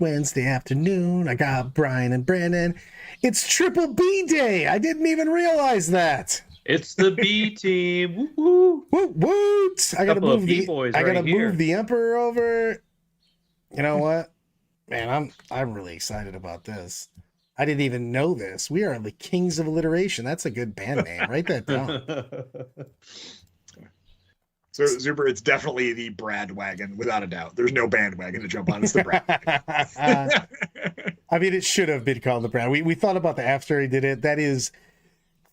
Wednesday afternoon. I got Brian and Brandon. It's Triple B Day. I didn't even realize that. It's the B team. Woo woo. Woot woot! Couple of B-boys I gotta right here. move the Emperor over. You know what, man? I'm really excited about this. I didn't even know this. We are the Kings of Alliteration. That's a good band name. Write that down. So, Zuber, it's definitely the Brad wagon, without a doubt. There's no bandwagon to jump on. It's the Brad wagon. I mean, it should have been called the Brad. We thought about the after he did it. That is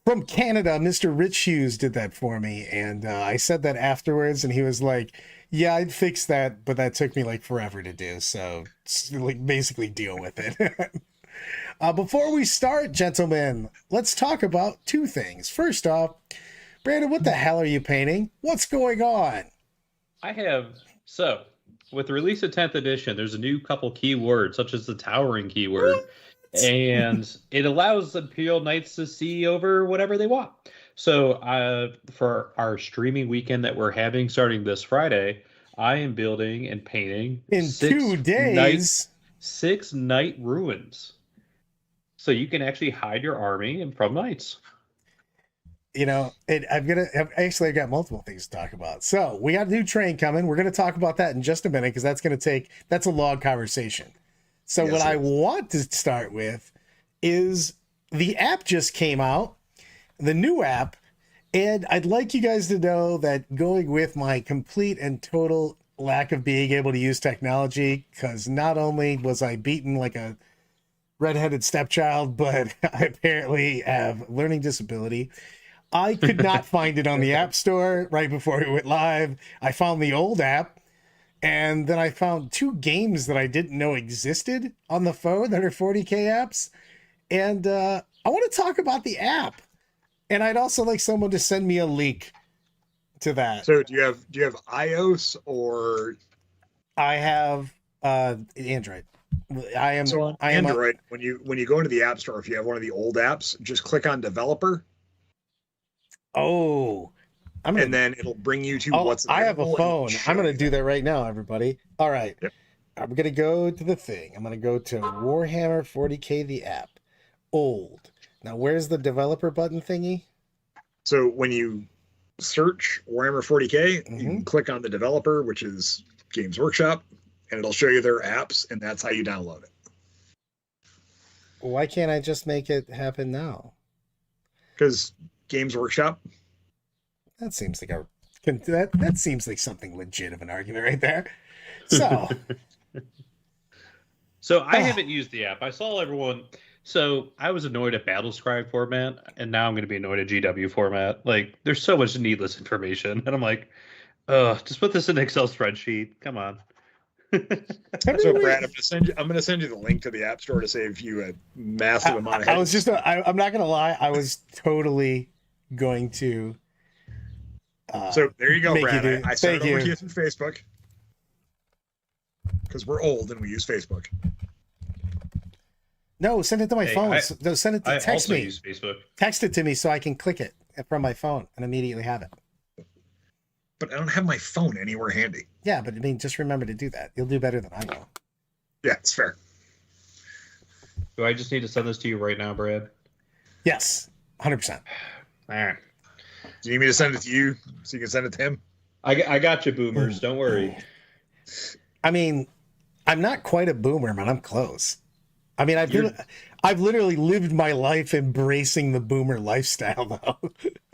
from Canada. Mr. Rich Hughes did that for me. And I said that afterwards, and he was like, yeah, I'd fix that, but that took me like forever to do. So, like, basically deal with it. Before we start, gentlemen, let's talk about two things. First off, Brandon, what the hell are you painting? What's going on? With the release of 10th edition, there's a new couple keywords, such as the towering keyword, and it allows Imperial Knights to see over whatever they want. So for our streaming weekend that we're having starting this Friday, I am building and painting in 2 days 6 Knight ruins. So you can actually hide your army from knights. You know, I've got multiple things to talk about. So we got a new train coming. We're going to talk about that in just a minute because that's a long conversation. So yes, what I want to start with is the app just came out, the new app, and I'd like you guys to know that going with my complete and total lack of being able to use technology, because not only was I beaten like a redheaded stepchild, but I apparently have learning disability. I could not find it on the App Store right before we went live. I found the old app, and then I found 2 games that I didn't know existed on the phone that are 40K apps. And I want to talk about the app. And I'd also like someone to send me a link to that. So do you have iOS or? I have Android. I am on Android. When you go into the App Store, if you have one of the old apps, just click on Developer. Oh, and then it'll bring you to what's available. I have a phone. I'm going to do that right now, everybody. All right. Yep. I'm going to go to the thing. I'm going to go to Warhammer 40K, the app. Old. Now, where's the developer button thingy? So when you search Warhammer 40K, you can click on the developer, which is Games Workshop, and it'll show you their apps, and that's how you download it. Why can't I just make it happen now? Because Games Workshop. That seems like that seems like something legit of an argument right there. So, I haven't used the app. I saw everyone. So I was annoyed at Battlescribe format, and now I'm going to be annoyed at GW format. Like, there's so much needless information, and I'm like, just put this in an Excel spreadsheet. Come on. So Brad, I'm gonna send you the link to the App Store to save you a massive amount of headaches. I'm not gonna lie, I was totally going to so there you go, Brad. I started over to you through Facebook because we're old and we use Facebook. No, send it to my phone. Send it to text me. Use Facebook. Text it to me so I can click it from my phone and immediately have it. But I don't have my phone anywhere handy. Yeah, but I mean, just remember to do that. You'll do better than I will. Yeah, it's fair. Do I just need to send this to you right now, Brad? Yes, 100%. All right. Do you need me to send it to you so you can send it to him? I got you, boomers. Don't worry. I mean, I'm not quite a boomer, but I'm close. I mean, I've literally lived my life embracing the boomer lifestyle, though.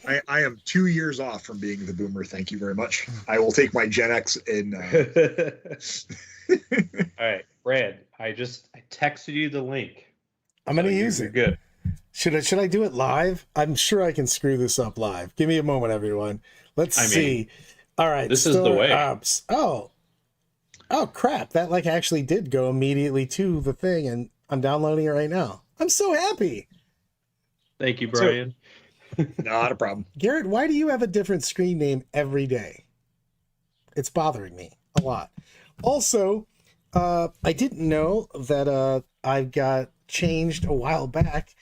I am 2 years off from being the boomer. Thank you very much. I will take my Gen X in. All right, Brad. I texted you the link. I'm going to use it. Good. Should I do it live? I'm sure I can screw this up live. Give me a moment, everyone. Let's see. All right. This is the way. Apps. Oh, crap. That actually did go immediately to the thing, and I'm downloading it right now. I'm so happy. Thank you, Brian. Not a problem. Garrett, why do you have a different screen name every day? It's bothering me a lot. Also, I didn't know that I got changed a while back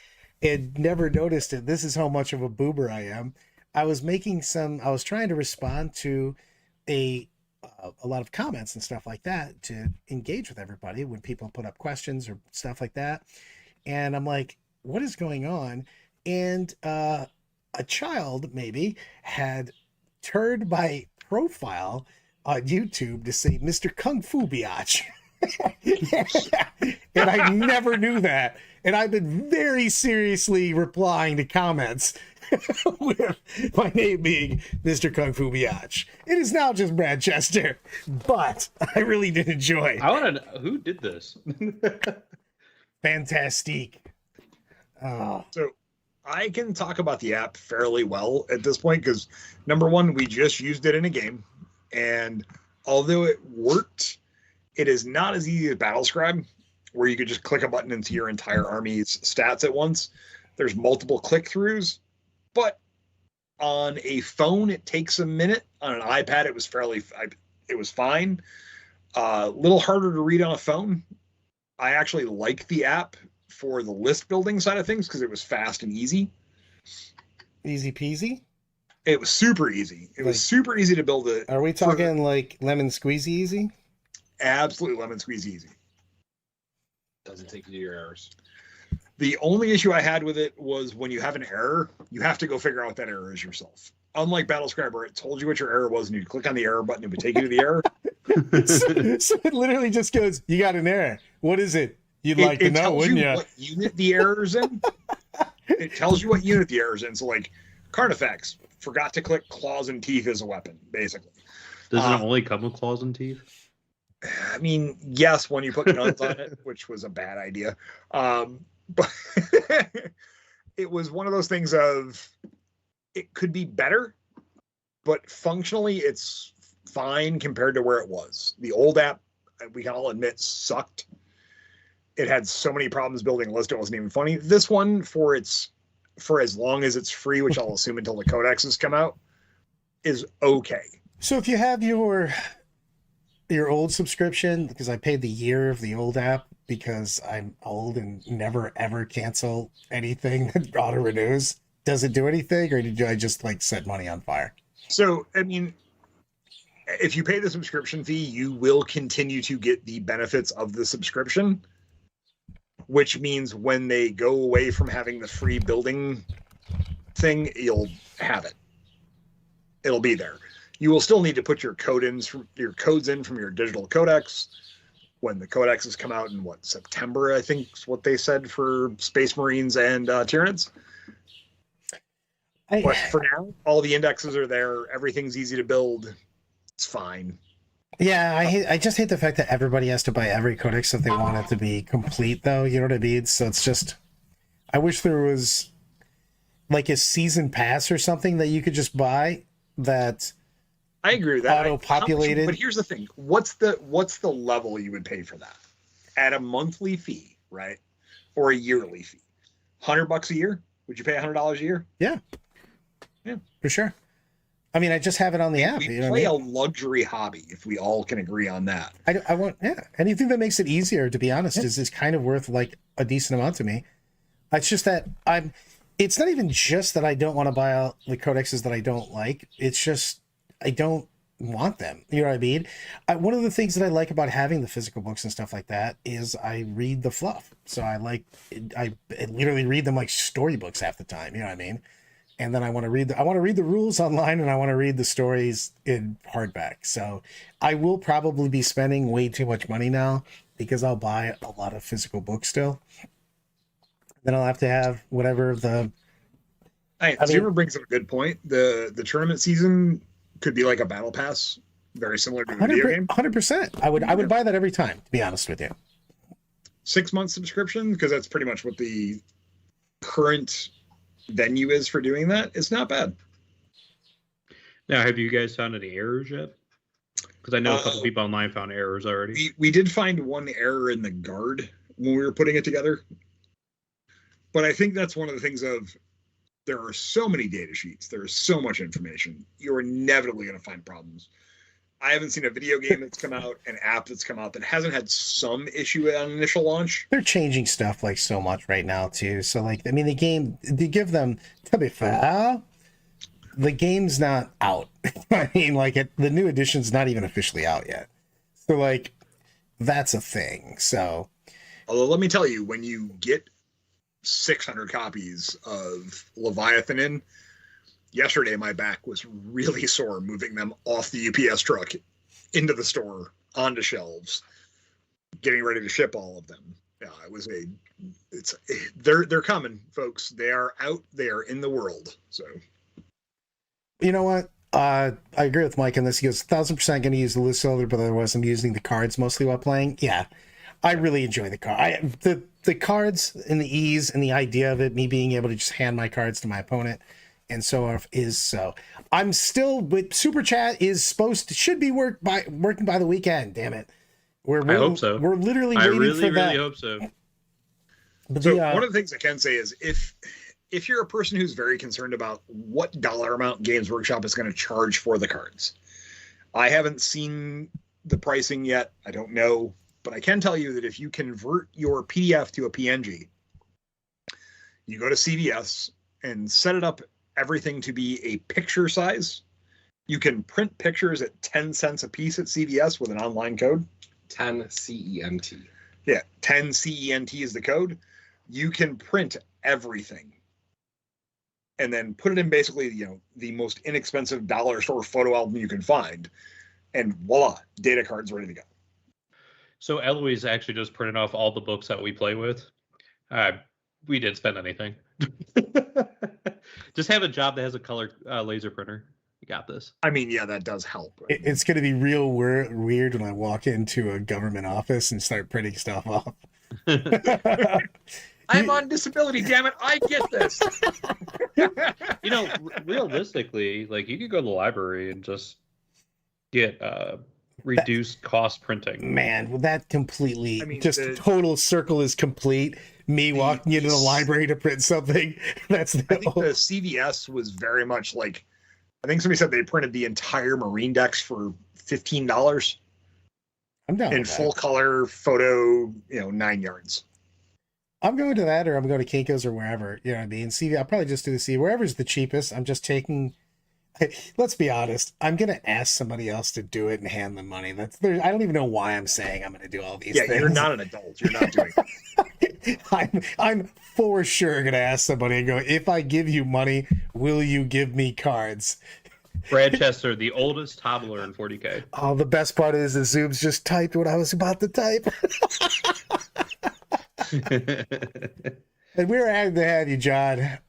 and never noticed it. This is how much of a boomer I am. I was trying to respond to a a lot of comments and stuff like that to engage with everybody when people put up questions or stuff like that. And I'm like, what is going on? And a child maybe had turned my profile on YouTube to say Mr. Kung Fu Biatch. And I never knew that. And I've been very seriously replying to comments with my name being Mr. Kung Fu Biatch. It is now just Brad Chester, but I really did enjoy. I want to know who did this. Fantastique. So I can talk about the app fairly well at this point because, number one, we just used it in a game. And although it worked, it is not as easy as Battlescribe, where you could just click a button into your entire army's stats at once. There's multiple click-throughs, but on a phone, it takes a minute. On an iPad, it was fine. Little harder to read on a phone. I actually like the app for the list building side of things because it was fast and easy. Easy peasy? It was super easy. It was super easy to build it. Are we talking like lemon squeezy easy? Absolutely lemon squeeze easy. Doesn't take you to your errors. The only issue I had with it was when you have an error, you have to go figure out what that error is yourself. Unlike Battlescribe, where it told you what your error was and you click on the error button, it would take you to the error. So it literally just goes, you got an error. What is it? You'd like to know, wouldn't you? It tells you what unit the error's in. It tells you what unit the error's in. So like Carnifex, forgot to click claws and teeth as a weapon, basically. Does it only come with claws and teeth? I mean, yes, when you put guns on it, which was a bad idea. But it was one of those things of it could be better, but functionally it's fine compared to where it was. The old app, we can all admit, sucked. It had so many problems building a list, it wasn't even funny. This one, for as long as it's free, which I'll assume until the codexes come out, is okay. So if you have your old subscription, because I paid the year of the old app because I'm old and never ever cancel anything that auto renews, does it do anything, or did I just like set money on fire? So I mean, if you pay the subscription fee, you will continue to get the benefits of the subscription, which means when they go away from having the free building thing, you'll have it. It'll be there. You will still need to put your codes in from your digital codex when the codexes come out in September, I think is what they said for Space Marines and Tyranids. But for now, all the indexes are there. Everything's easy to build. It's fine. Yeah, I just hate the fact that everybody has to buy every codex if they want it to be complete, though. You know what I mean? So it's just, I wish there was like a season pass or something that you could just buy that. I agree with that. Auto-populated. But here's the thing: what's the level you would pay for that? At a monthly fee, right, or a yearly fee? $100 a year? Would you pay $100 a year? Yeah, for sure. I mean, I just have it on the app. We you know play what I mean? a luxury hobby if we all can agree on that. I want, yeah, anything that makes it easier, to be honest, is kind of worth like a decent amount to me. It's just that it's not even just that I don't want to buy out the codexes that I don't like. It's just I don't want them. You know what I mean? One of the things that I like about having the physical books and stuff like that is I read the fluff. So I literally read them like storybooks half the time. You know what I mean? And then I want to read the rules online, and I want to read the stories in hardback. So I will probably be spending way too much money now because I'll buy a lot of physical books still. Then I'll have to have whatever the. Zero brings up a good point. The tournament season could be like a battle pass, very similar to a video game. 100%. I would buy that every time, to be honest with you. 6 month subscription, because that's pretty much what the current venue is for doing that. It's not bad. Now, have you guys found any errors yet? Because I know a couple people online found errors already. We did find one error in the guard when we were putting it together. But I think that's one of the things of there are so many data sheets. There is so much information. You're inevitably going to find problems. I haven't seen a video game that's come out, an app that's come out that hasn't had some issue on initial launch. They're changing stuff like so much right now too. So like, I mean, the game, they give them, to be fair, the game's not out. I mean, like the new edition's not even officially out yet. So like that's a thing. So although let me tell you, when you get 600 copies of Leviathan in, yesterday my back was really sore moving them off the UPS truck into the store onto shelves, getting ready to ship all of them. Yeah, they're coming, folks. They are out. They are in the world. So, you know what? I agree with Mike on this. He goes 1,000% going to use the list builder, but otherwise I'm using the cards mostly while playing. Yeah, I really enjoy the card. The cards and the ease and the idea of it, me being able to just hand my cards to my opponent, and so on is so. I'm still with Super Chat should be working by the weekend. Damn it. I hope so. We're literally waiting for that. I really hope so. But so one of the things I can say is if you're a person who's very concerned about what dollar amount Games Workshop is going to charge for the cards, I haven't seen the pricing yet. I don't know, but I can tell you that if you convert your PDF to a PNG, you go to CVS and set it up everything to be a picture size. You can print pictures at 10 cents a piece at CVS with an online code. 10 CENT. Yeah, 10 CENT is the code. You can print everything and then put it in basically, the most inexpensive dollar store photo album you can find. And voila, data cards ready to go. So Eloise actually just printed off all the books that we play with. We didn't spend anything. Just have a job that has a color laser printer. You got this. I mean, yeah, that does help. Right? It's going to be real weird when I walk into a government office and start printing stuff off. I'm on disability, damn it. I get this. Realistically, like you could go to the library and just get reduced cost printing. Man, well, that completely total circle is complete. Me walking into the library to print something. I think the CVS was very much like, I think somebody said they printed the entire Marine decks for $15. I'm down in full color photo, 9 yards. I'm going to that, or I'm going to Kinko's or wherever. You know what I mean? CV, I'll probably just do the CV. Wherever's the cheapest, I'm just taking. Let's be honest. I'm going to ask somebody else to do it and hand them money. I don't even know why I'm saying I'm going to do all these things. Yeah, you're not an adult. You're not doing it. I'm for sure going to ask somebody and go, if I give you money, will you give me cards? Brad Chester, the oldest toddler in 40K. Oh, the best part is the Zoom's just typed what I was about to type. And we were happy to have you, John.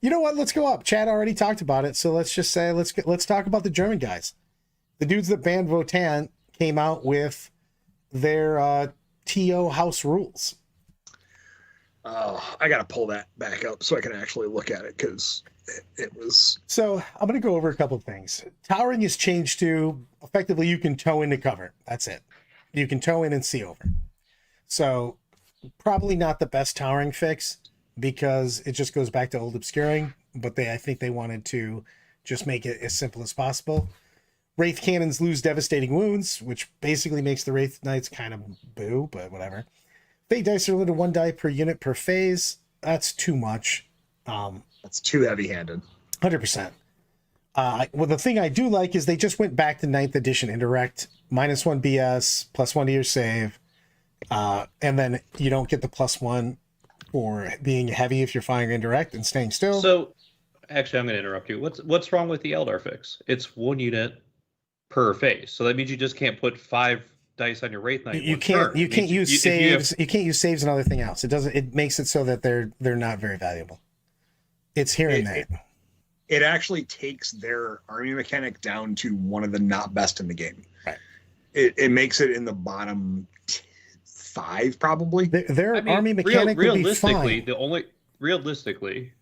You know what? Let's go up. Chad already talked about it, so let's just say let's talk about the German guys. The dudes that banned Votan came out with their TO house rules. I got to pull that back up so I can actually look at it because it was. So I'm going to go over a couple of things. Towering is changed to effectively you can tow into cover. That's it. You can tow in and see over. So probably not the best towering fix because it just goes back to old obscuring, but I think they wanted to just make it as simple as possible. Wraith cannons lose devastating wounds, which basically makes the Wraith Knights kind of boo, but whatever. Fate dice are limited to 1 die per unit per phase. That's too much. That's too heavy-handed. 100%. Well, the thing I do like is they just went back to 9th edition indirect, -1 BS, +1 to your save, and then you don't get the +1 for being heavy if you're firing indirect and staying still. So, actually, I'm going to interrupt you. What's wrong with the Eldar fix? It's 1 unit per phase, so that means you just can't put 5 dice on your Wraith Knight. You can't use saves. You can't use saves and other thing else. It makes it so that they're not very valuable. It's here and there. It actually takes their army mechanic down to one of the not best in the game. Right. It makes it in the bottom 5 probably. Their army mechanic would be fine. Realistically,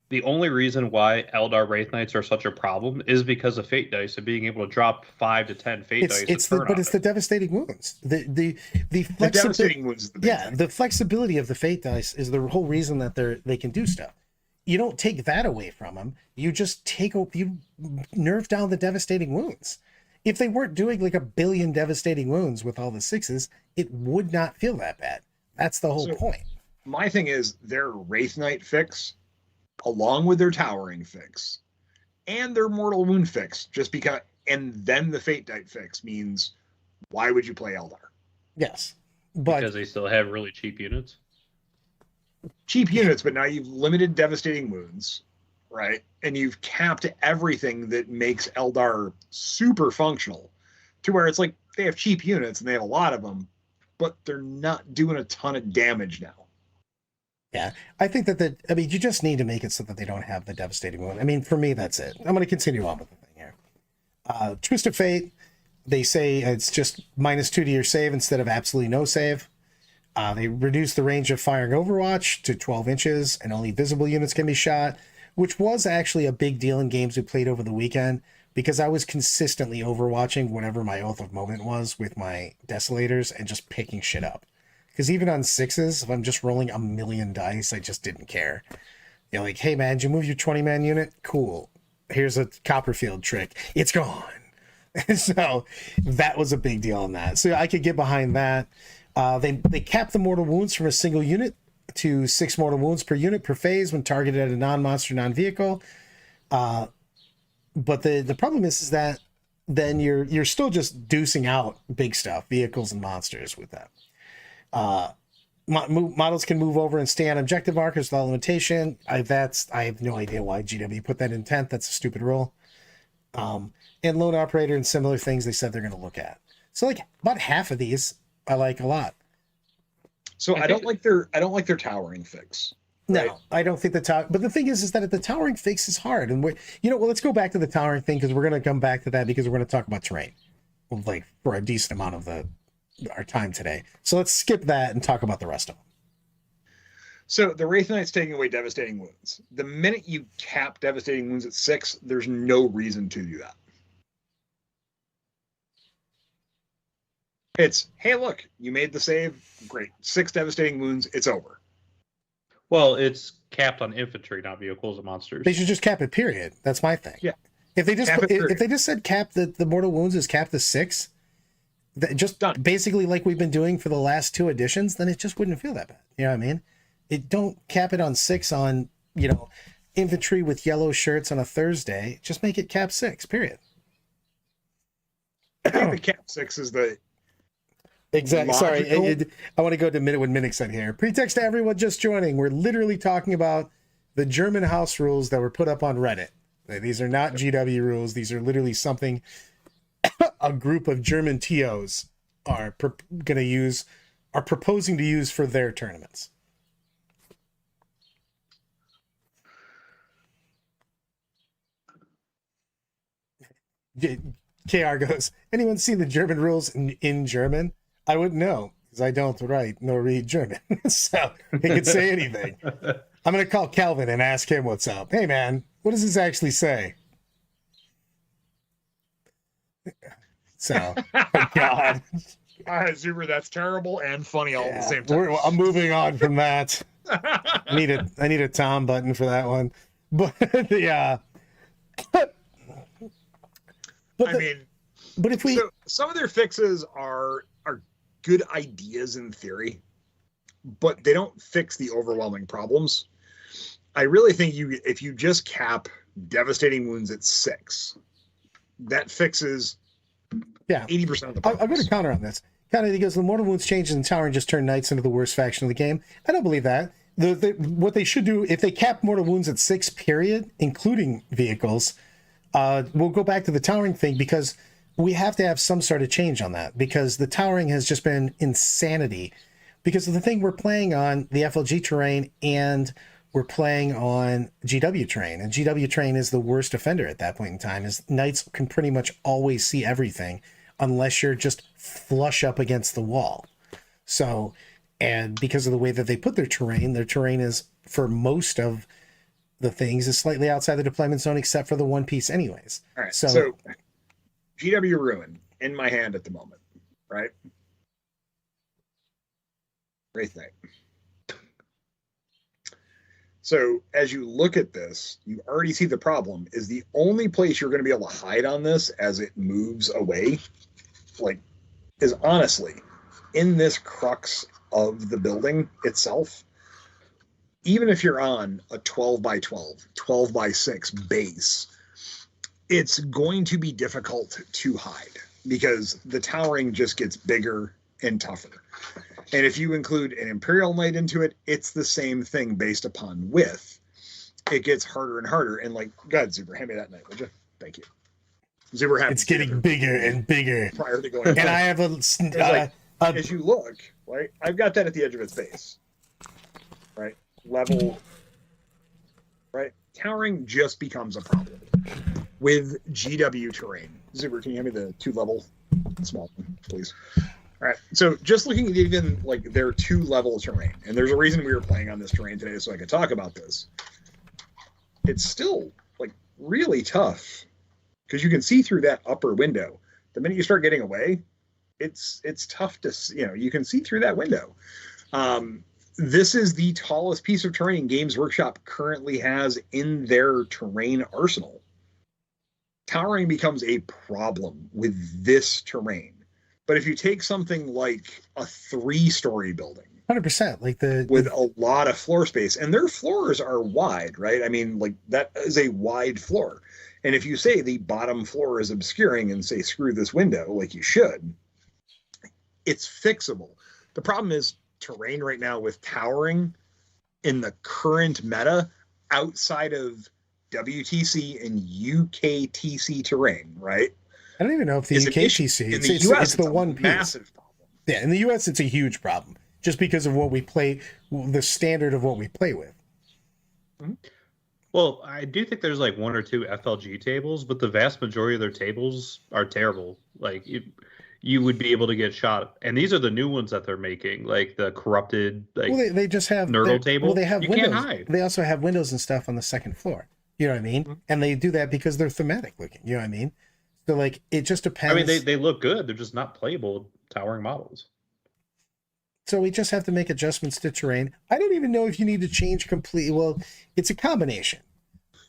the only reason why Eldar Wraith Knights are such a problem is because of Fate dice and being able to drop 5 to 10 Fate dice. It's the devastating wounds. The devastating wounds. The flexibility of the Fate dice is the whole reason that they can do stuff. You don't take that away from them. You just you nerf down the devastating wounds. If they weren't doing like 1 billion devastating wounds with all the 6s, it would not feel that bad. That's the whole point. My thing is their Wraith Knight fix, along with their towering fix, and their mortal wound fix, just because, and then the fate dite fix means, why would you play Eldar? Yes, but because they still have really cheap units. Cheap units, but now you've limited devastating wounds, right? And you've capped everything that makes Eldar super functional, to where it's like they have cheap units and they have a lot of them, but they're not doing a ton of damage now. yeah, I think that you just need to make it so that they don't have the devastating wound. I mean, for me, that's it. I'm going to continue on with the thing here. Twisted Fate, they say it's just -2 to your save instead of absolutely no save. They reduce the range of firing Overwatch to 12 inches, and only visible units can be shot, which was actually a big deal in games we played over the weekend, because I was consistently overwatching whatever my Oath of Moment was with my Desolators and just picking shit up. Because even on 6s, if I'm just rolling a million dice, I just didn't care. You know, like, hey man, did you move your 20-man unit? Cool. Here's a Copperfield trick. It's gone. And so that was a big deal on that. So I could get behind that. They cap the mortal wounds from a single unit to 6 mortal wounds per unit per phase when targeted at a non-monster, non-vehicle. But the problem is that then you're still just deucing out big stuff, vehicles and monsters with that. Models can move over and stay on objective markers without limitation. I have no idea why GW put that in 10th. That's a stupid rule. And lone operator and similar things they said they're going to look at. So like about half of these I like a lot. So I don't like their towering fix. Right? No, I don't think the tower. But the thing is that the towering fix is hard, and let's go back to the towering thing, because we're going to come back to that, because we're going to talk about terrain, like for a decent amount of our time today. So let's skip that and talk about the rest of them. So the Wraith Knight's taking away devastating wounds. The minute you cap devastating wounds at 6, there's no reason to do that. It's, hey, look, you made the save. Great. 6 devastating wounds. It's over. Well, it's capped on infantry, not vehicles and monsters. They should just cap it, period. That's my thing. Yeah. If they just said cap the mortal wounds is capped to 6, just done. Basically like we've been doing for the last 2 editions, then it just wouldn't feel that bad. You know what I mean? Don't cap it on 6 on, infantry with yellow shirts on a Thursday. Just make it cap 6, period. I think the cap 6 is the exactly. Sorry, I want to go to when Minnick said here. Pretext to everyone just joining. We're literally talking about the German house rules that were put up on Reddit. These are not GW rules. These are literally something a group of German TOs are proposing to use for their tournaments. KR goes, anyone seen the German rules in German? I wouldn't know, because I don't write nor read German. So he could say anything. I'm going to call Calvin and ask him what's up. Hey, man, what does this actually say? So, oh God. Zuber, that's terrible and funny all at the same time. I'm moving on from that. I need a Tom button for that one. But but if we some of their fixes are good ideas in theory, but they don't fix the overwhelming problems. I really think if you just cap devastating wounds at 6, that fixes 80% of the problems. I'm going to counter on this. He goes, the mortal wounds changes and towering just turn knights into the worst faction of the game. I don't believe that. What they should do, if they cap mortal wounds at 6, period, including vehicles, we'll go back to the towering thing, because we have to have some sort of change on that, because the towering has just been insanity because of the thing we're playing on the FLG terrain and we're playing on GW terrain, and GW terrain is the worst offender at that point in time, is knights can pretty much always see everything unless you're just flush up against the wall. So, and because of the way that they put their terrain is, for most of the things, is slightly outside the deployment zone, except for the one piece anyways. All right. So GW Ruin in my hand at the moment, right? Wraith Knight. So as you look at this, you already see the problem is the only place you're going to be able to hide on this as it moves away, is honestly in this crux of the building itself. Even if you're on a 12 by 12, 12 by 6 base, it's going to be difficult to hide because the towering just gets bigger and tougher. And if you include an Imperial Knight into it, it's the same thing based upon width. It gets harder and harder. And like, go ahead, Zuber, hand me that knight, would you? Thank you. Zuber, it's getting bigger and bigger. Prior to going, and I have as you look, right, I've got that at the edge of its base, right, level, right. Towering just becomes a problem with GW terrain. Zuber, can you hand me the 2-level small one, please? All right. So just looking at even like their 2-level terrain, and there's a reason we were playing on this terrain today, so I could talk about this. It's still like really tough because you can see through that upper window. The minute you start getting away, it's tough to, you can see through that window. This is the tallest piece of terrain Games Workshop currently has in their terrain arsenal. Towering becomes a problem with this terrain. But if you take something like a 3-story building, 100%, like with a lot of floor space, and their floors are wide, right? I mean, like that is a wide floor. And if you say the bottom floor is obscuring and say, screw this window, like you should, it's fixable. The problem is terrain right now with towering in the current meta outside of WTC and UKTC terrain, right? I don't even know if the UKTC, in the US, it's the one piece. Massive problem. Yeah, in the US, it's a huge problem just because of what we play, the standard of what we play with. Mm-hmm. Well, I do think there's like 1 or 2 FLG tables, but the vast majority of their tables are terrible. Like you would be able to get shot, and these are the new ones that they're making, like the corrupted. Like, well, they just have Nurgle table. Well, they have you windows. Can't hide. They also have windows and stuff on the second floor. You know what I mean? Mm-hmm. And they do that because they're thematic looking. You know what I mean? So like it just depends. I mean, they look good. They're just not playable towering models. So we just have to make adjustments to terrain. I don't even know if you need to change completely. Well, it's a combination.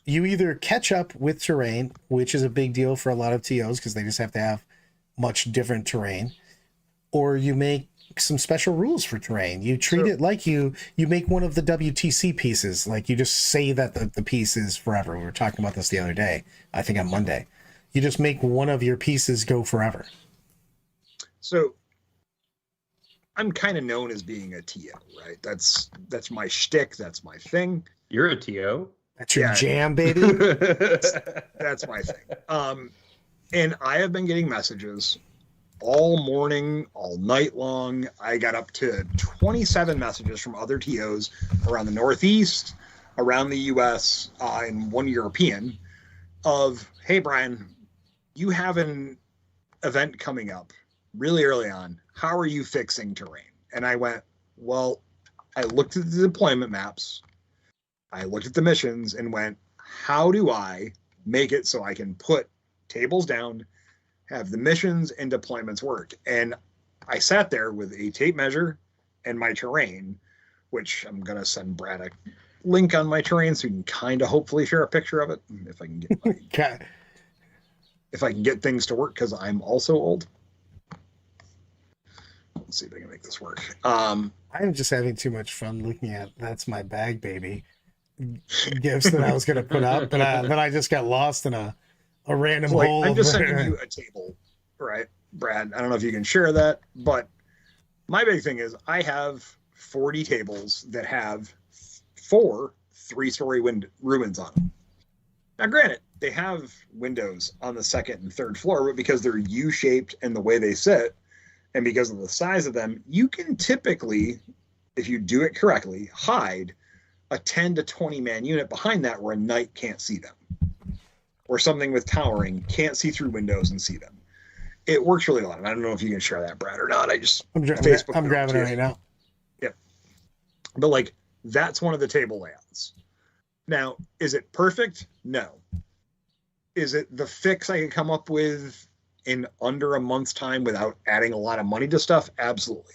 You either catch up with terrain, which is a big deal for a lot of TOs because they just have to have much different terrain, or you make some special rules for terrain. You treat it like you make one of the WTC pieces, like you just say that the piece is forever. We were talking about this the other day, I think on Monday. You just make one of your pieces go forever. So I'm kind of known as being a TO, right? That's my shtick. That's my thing. You're a TO? That's your jam, baby. That's my thing. And I have been getting messages all morning, all night long. I got up to 27 messages from other TOs around the Northeast, around the US, and one European of, hey, Brian, you have an event coming up really early on. How are you fixing terrain? And I went, well, I looked at the deployment maps. I looked at the missions and went, how do I make it so I can put tables down, have the missions and deployments work? And I sat there with a tape measure and my terrain, which I'm going to send Brad a link on my terrain so we can kind of hopefully share a picture of it if I can get if I can get things to work, because I'm also old. Let's see if I can make this work. I'm just having too much fun looking at That's My Bag, Baby gifts that I was going to put up, but then I just got lost in a random hole. I'm just sending you a table, right, Brad? I don't know if you can share that, but my big thing is I have 40 tables that have 4 3-story ruins on them. Now, granted, they have windows on the second and third floor, but because they're U-shaped and the way they sit, and because of the size of them, you can typically, if you do it correctly, hide a 10 to 20 man unit behind that where a knight can't see them. Or something with towering can't see through windows and see them. It works really well. I don't know if you can share that, Brad, or not. I'm grabbing it right now. Yep. But like, that's one of the table layouts. Now, is it perfect? No. Is it the fix I could come up with in under a month's time without adding a lot of money to stuff? Absolutely.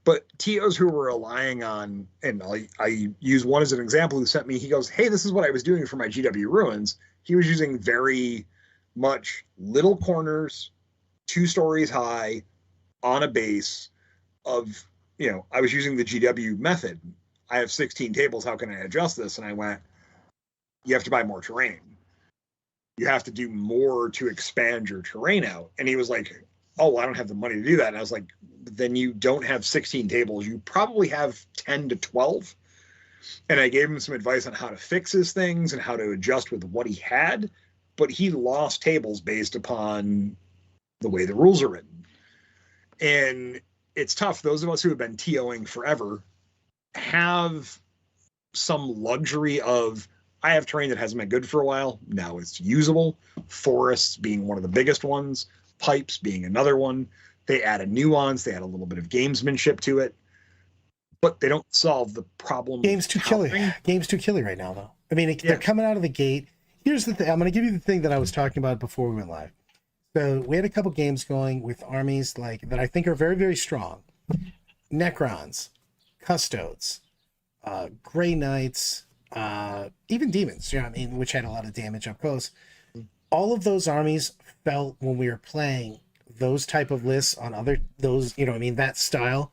But TOs who were relying on, and I use one as an example, who sent me, he goes, hey, this is what I was doing for my GW ruins. He was using very much little corners, 2 stories high on a base of, I was using the GW method. I have 16 tables. How can I adjust this? And I went, you have to buy more terrain. you have to do more to expand your terrain out. And he was like, oh, well, I don't have the money to do that. And I was like, then you don't have 16 tables. You probably have 10 to 12. And I gave him some advice on how to fix his things and how to adjust with what he had. But he lost tables based upon the way the rules are written. And it's tough. Those of us who have been TOing forever have some luxury of, I have terrain that hasn't been good for a while. Now it's usable. Forests being one of the biggest ones. Pipes being another one. They add a nuance. They add a little bit of gamesmanship to it. But they don't solve the problem. Game's too killy. Game's too killy right now, though. I mean, they're coming out of the gate. Here's the thing. I'm going to give you the thing that I was talking about before we went live. So we had a couple games going with armies like that I think are very, very strong. Necrons, Custodes, Grey Knights, even Demons, you know what I mean, which had a lot of damage up close. All of those armies felt when we were playing those type of lists on that style,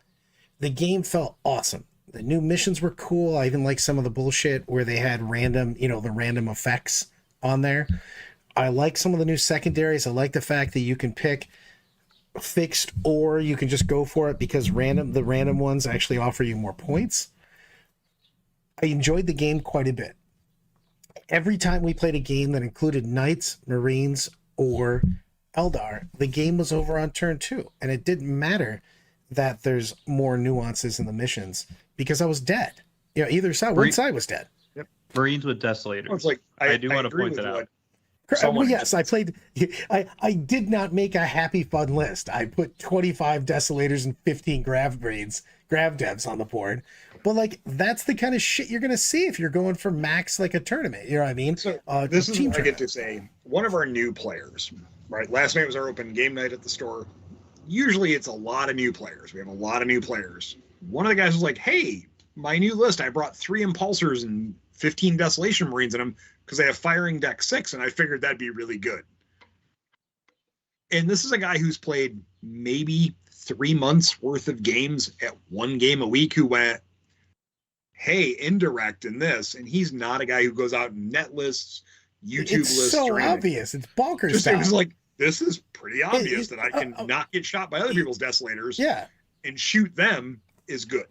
the game felt awesome. The new missions were cool. I even like some of the bullshit where they had random, the random effects on there. I like some of the new secondaries. I like the fact that you can pick fixed or you can just go for it because the random ones actually offer you more points. I enjoyed the game quite a bit. Every time we played a game that included Knights, Marines, or Eldar, the game was over on turn 2. And it didn't matter that there's more nuances in the missions because I was dead. Either side, one side was dead. Yep. Marines with Desolators. It's like, I do want to point that out. Well, yes, I played. I did not make a happy fun list. I put 25 Desolators and 15 Grav Devs on the board. But that's the kind of shit you're gonna see if you're going for max like a tournament. You know what I mean? So this is what I get to say. One of our new players, right? Last night was our open game night at the store. Usually it's a lot of new players. We have a lot of new players. One of the guys was like, "Hey, my new list. I brought 3 Impulsors and 15 Desolation Marines in them because they have firing deck 6, and I figured that'd be really good." And this is a guy who's played maybe 3 months worth of games at 1 game a week who went, hey, indirect in this. And he's not a guy who goes out and net lists, YouTube lists. It's so obvious. It's bonkers. It was like, this is pretty obvious that I can not get shot by other people's Desolators. Yeah. And shoot them is good.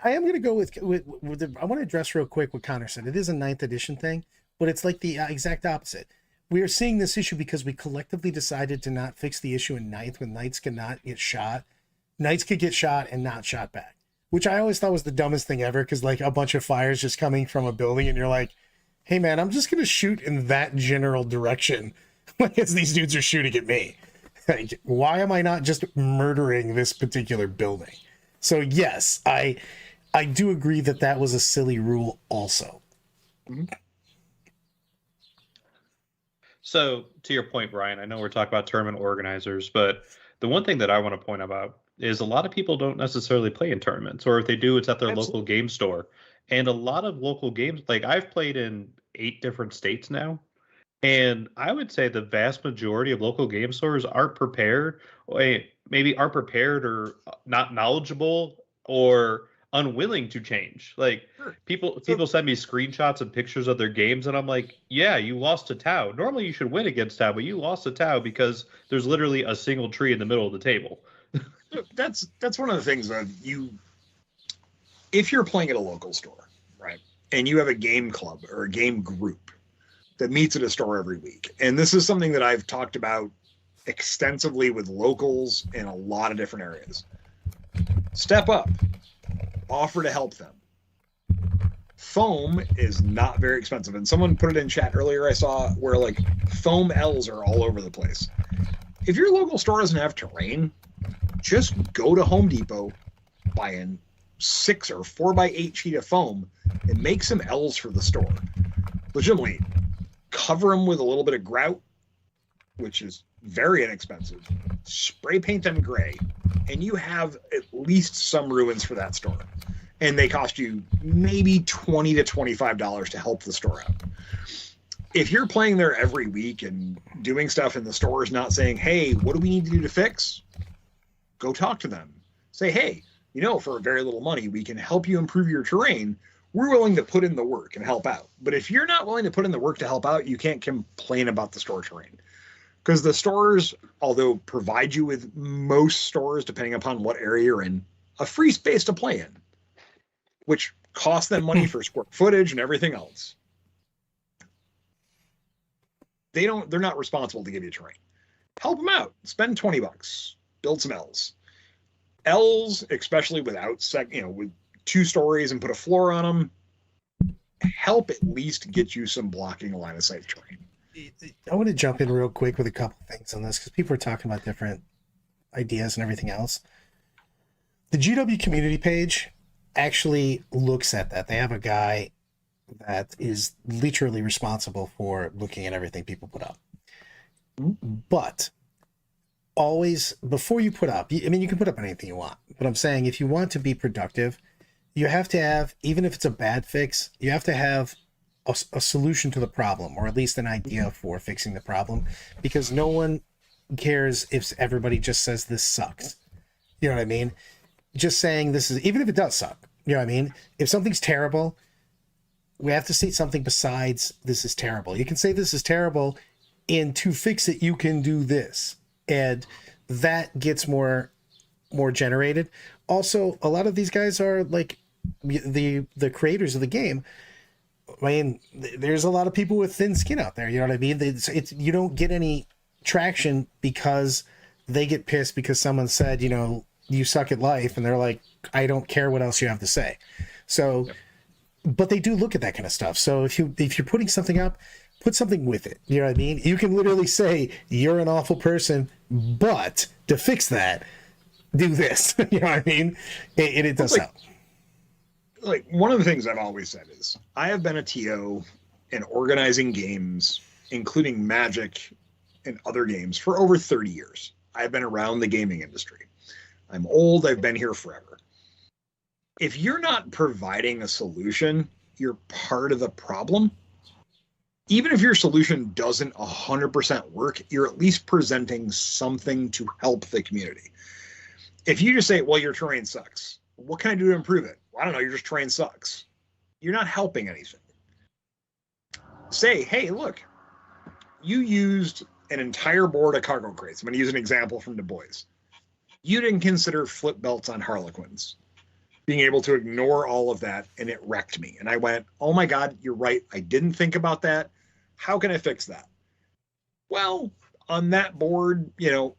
I am going to go with I want to address real quick what Connor said. It is a 9th edition thing, but it's like the exact opposite. We are seeing this issue because we collectively decided to not fix the issue in 9th when Knights cannot get shot. Knights could get shot and not shot back, which I always thought was the dumbest thing ever because a bunch of fires just coming from a building and you're like, hey man, I'm just going to shoot in that general direction as these dudes are shooting at me. Why am I not just murdering this particular building? So yes, I do agree that was a silly rule also. Mm-hmm. So to your point, Brian, I know we're talking about tournament organizers, but the one thing that I want to point about is a lot of people don't necessarily play in tournaments, or if they do, it's at their local game store. And a lot of local games, like I've played in 8 different states now, and I would say the vast majority of local game stores aren't prepared, or maybe aren't prepared or not knowledgeable or unwilling to change. Like people send me screenshots and pictures of their games, and I'm like, yeah, you lost to Tau. Normally you should win against Tau, but you lost to Tau because there's literally a single tree in the middle of the table. That's one of the things that if you're playing at a local store, right, and you have a game club or a game group that meets at a store every week, and this is something that I've talked about extensively with locals in a lot of different areas. Step up, offer to help them. Foam is not very expensive, and someone put it in chat earlier I saw where foam L's are all over the place. If your local store doesn't have terrain, just go to Home Depot, buy a 6 or 4x8 sheet of foam, and make some L's for the store. Legitimately, cover them with a little bit of grout, which is very inexpensive. Spray paint them gray, and you have at least some ruins for that store. And they cost you maybe $20 to $25 to help the store out. If you're playing there every week and doing stuff in the stores, not saying, hey, what do we need to do to fix? Go talk to them. Say, hey, for a very little money, we can help you improve your terrain. we're willing to put in the work and help out. But if you're not willing to put in the work to help out, you can't complain about the store terrain. Because the stores, although provide you with most stores, depending upon what area you're in, a free space to play in, which costs them money for square footage and everything else. They're not responsible to give you terrain. Help them out. Spend $20. Build some L's. L's, especially without with 2 stories and put a floor on them, help at least get you some blocking line of sight terrain. I want to jump in real quick with a couple things on this because people are talking about different ideas and everything else. The GW community page actually looks at that. They have a guy that is literally responsible for looking at everything people put up. But always, before you put up, I mean, you can put up anything you want, but I'm saying if you want to be productive, you have to have, even if it's a bad fix, you have to have a solution to the problem, or at least an idea for fixing the problem, because no one cares if everybody just says this sucks. You know what I mean? Just saying this is, even if it does suck, you know what I mean? If something's terrible, we have to say something besides this is terrible. You can say this is terrible, and to fix it, you can do this. And that gets more generated. Also, a lot of these guys are like the creators of the game. I mean, there's a lot of people with thin skin out there. You know what I mean? You don't get any traction because they get pissed because someone said, you suck at life. And they're like, I don't care what else you have to say. So, but they do look at that kind of stuff. So if you're putting something up, put something with it. You know what I mean? You can literally say you're an awful person, but to fix that, do this. You know what I mean? It does help. Like, one of the things I've always said is I have been a TO in organizing games, including Magic and other games, for over 30 years. I've been around the gaming industry. I'm old. I've been here forever. If you're not providing a solution, you're part of the problem. Even if your solution doesn't 100% work, you're at least presenting something to help the community. If you just say, well, your terrain sucks, what can I do to improve it? Well, I don't know, your terrain sucks. You're not helping anything. Say, hey, look, you used an entire board of cargo crates. I'm going to use an example from Du Bois. You didn't consider flip belts on Harlequins. Being able to ignore all of that, and it wrecked me. And I went, oh my God, you're right. I didn't think about that. How can I fix that? Well, on that board,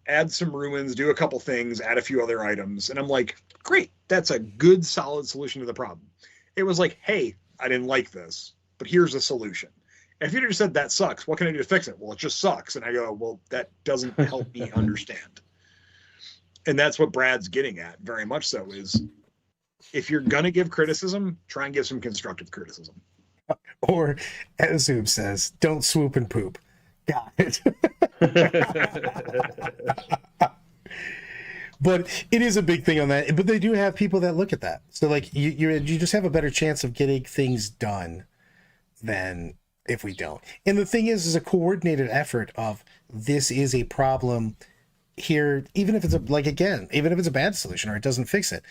add some ruins, do a couple things, add a few other items. And I'm like, great, that's a good, solid solution to the problem. It was like, hey, I didn't like this, but here's a solution. And if you'd just said that sucks, what can I do to fix it? Well, it just sucks. And I go, well, that doesn't help me understand. And that's what Brad's getting at, very much so, is if you're going to give criticism, try and give some constructive criticism. Or, as Zoom says, don't swoop and poop. Got it. But it is a big thing on that. But they do have people that look at that. So, like, you just have a better chance of getting things done than if we don't. And the thing is a coordinated effort of this is a problem here, even if it's even if it's a bad solution or it doesn't fix it,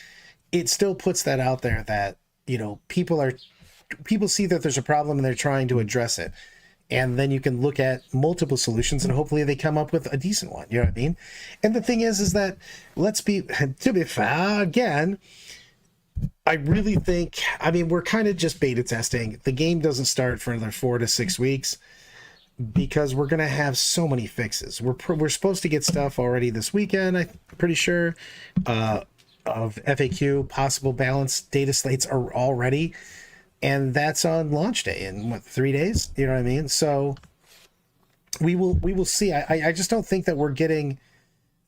it still puts that out there that, people see that there's a problem and they're trying to address it. And then you can look at multiple solutions and hopefully they come up with a decent one. You know what I mean? And the thing is that to be fair, again, I really think, we're kind of just beta testing. The game doesn't start for another 4 to 6 weeks because we're going to have so many fixes. We're supposed to get stuff already this weekend, I'm pretty sure, of FAQ, possible balanced data slates are already. And that's on launch day in 3 days? You know what I mean? So we will see. I just don't think that we're getting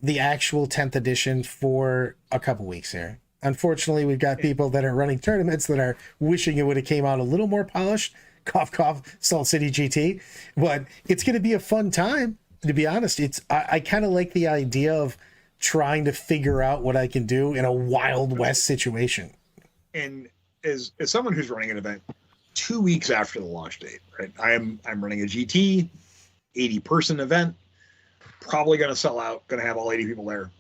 the actual 10th edition for a couple weeks here. Unfortunately, we've got people that are running tournaments that are wishing it would have came out a little more polished. Cough, cough, Salt City GT. But it's going to be a fun time, to be honest. I kind of like the idea of trying to figure out what I can do in a Wild West situation. And as someone who's running an event 2 weeks after the launch date, right? I'm running a GT 80-person event, probably going to sell out, going to have all 80 people there.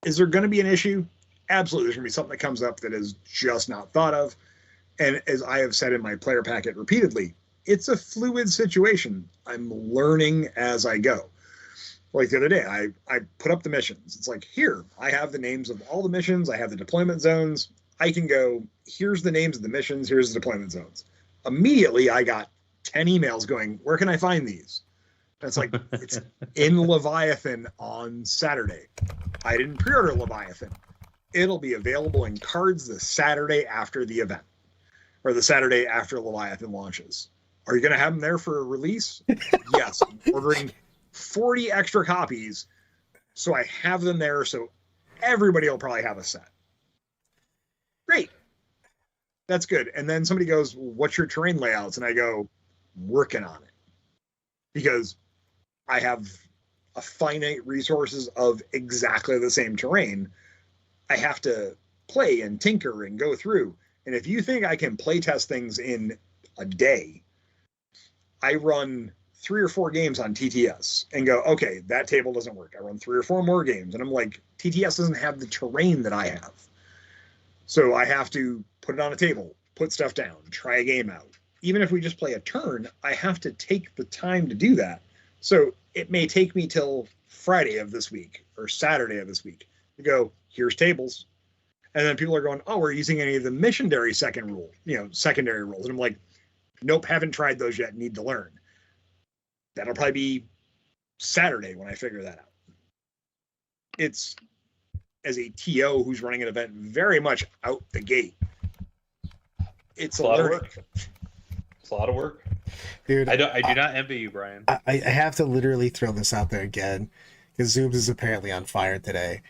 Is there going to be an issue? Absolutely. There's going to be something that comes up that is just not thought of. And as I have said in my player packet repeatedly, it's a fluid situation. I'm learning as I go. Like the other day, I put up the missions. It's like, here, I have the names of all the missions. I have the deployment zones. I can go, here's the names of the missions. Here's the deployment zones. Immediately, I got 10 emails going, where can I find these? And it's like, it's in Leviathan on Saturday. I didn't pre-order Leviathan. It'll be available in cards the Saturday after the event, or the Saturday after Leviathan launches. Are you going to have them there for a release? Yes. I'm ordering 40 extra copies, so I have them there, so everybody will probably have a set. Great. That's good. And then somebody goes, what's your terrain layouts? And I go, working on it. Because I have a finite resources of exactly the same terrain. I have to play and tinker and go through. And if you think I can play test things in a day, I run 3 or 4 games on TTS and go, okay, that table doesn't work. I run 3 or 4 more games. And I'm like, TTS doesn't have the terrain that I have. So I have to put it on a table, put stuff down, try a game out. Even if we just play a turn, I have to take the time to do that. So it may take me till Friday of this week or Saturday of this week to go, here's tables. And then people are going, oh, we're using any of the missionary secondary rules. And I'm like, nope, haven't tried those yet, need to learn. That'll probably be Saturday when I figure that out. It's, as a TO who's running an event, very much out the gate. It's a lot of work. It's a lot of work. Dude, I do not envy you, Brian. I have to literally throw this out there again, because Zoobs is apparently on fire today.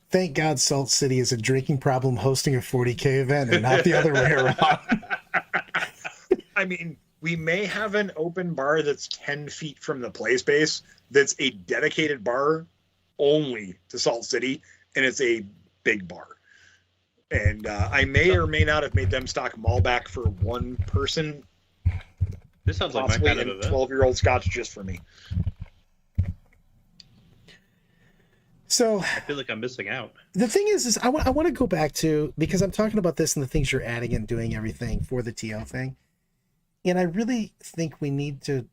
Thank God Salt City is a drinking problem hosting a 40K event and not the other way around. I mean, we may have an open bar that's 10 feet from the play space that's a dedicated bar only to Salt City, and it's a big bar. And I may or may not have made them stock Malbec for one person. This sounds like my kind of event. 12-year-old scotch just for me. So I feel like I'm missing out. the thing is I want to go back to, because I'm talking about this and the things you're adding and doing everything for the TO thing. And I really think we need to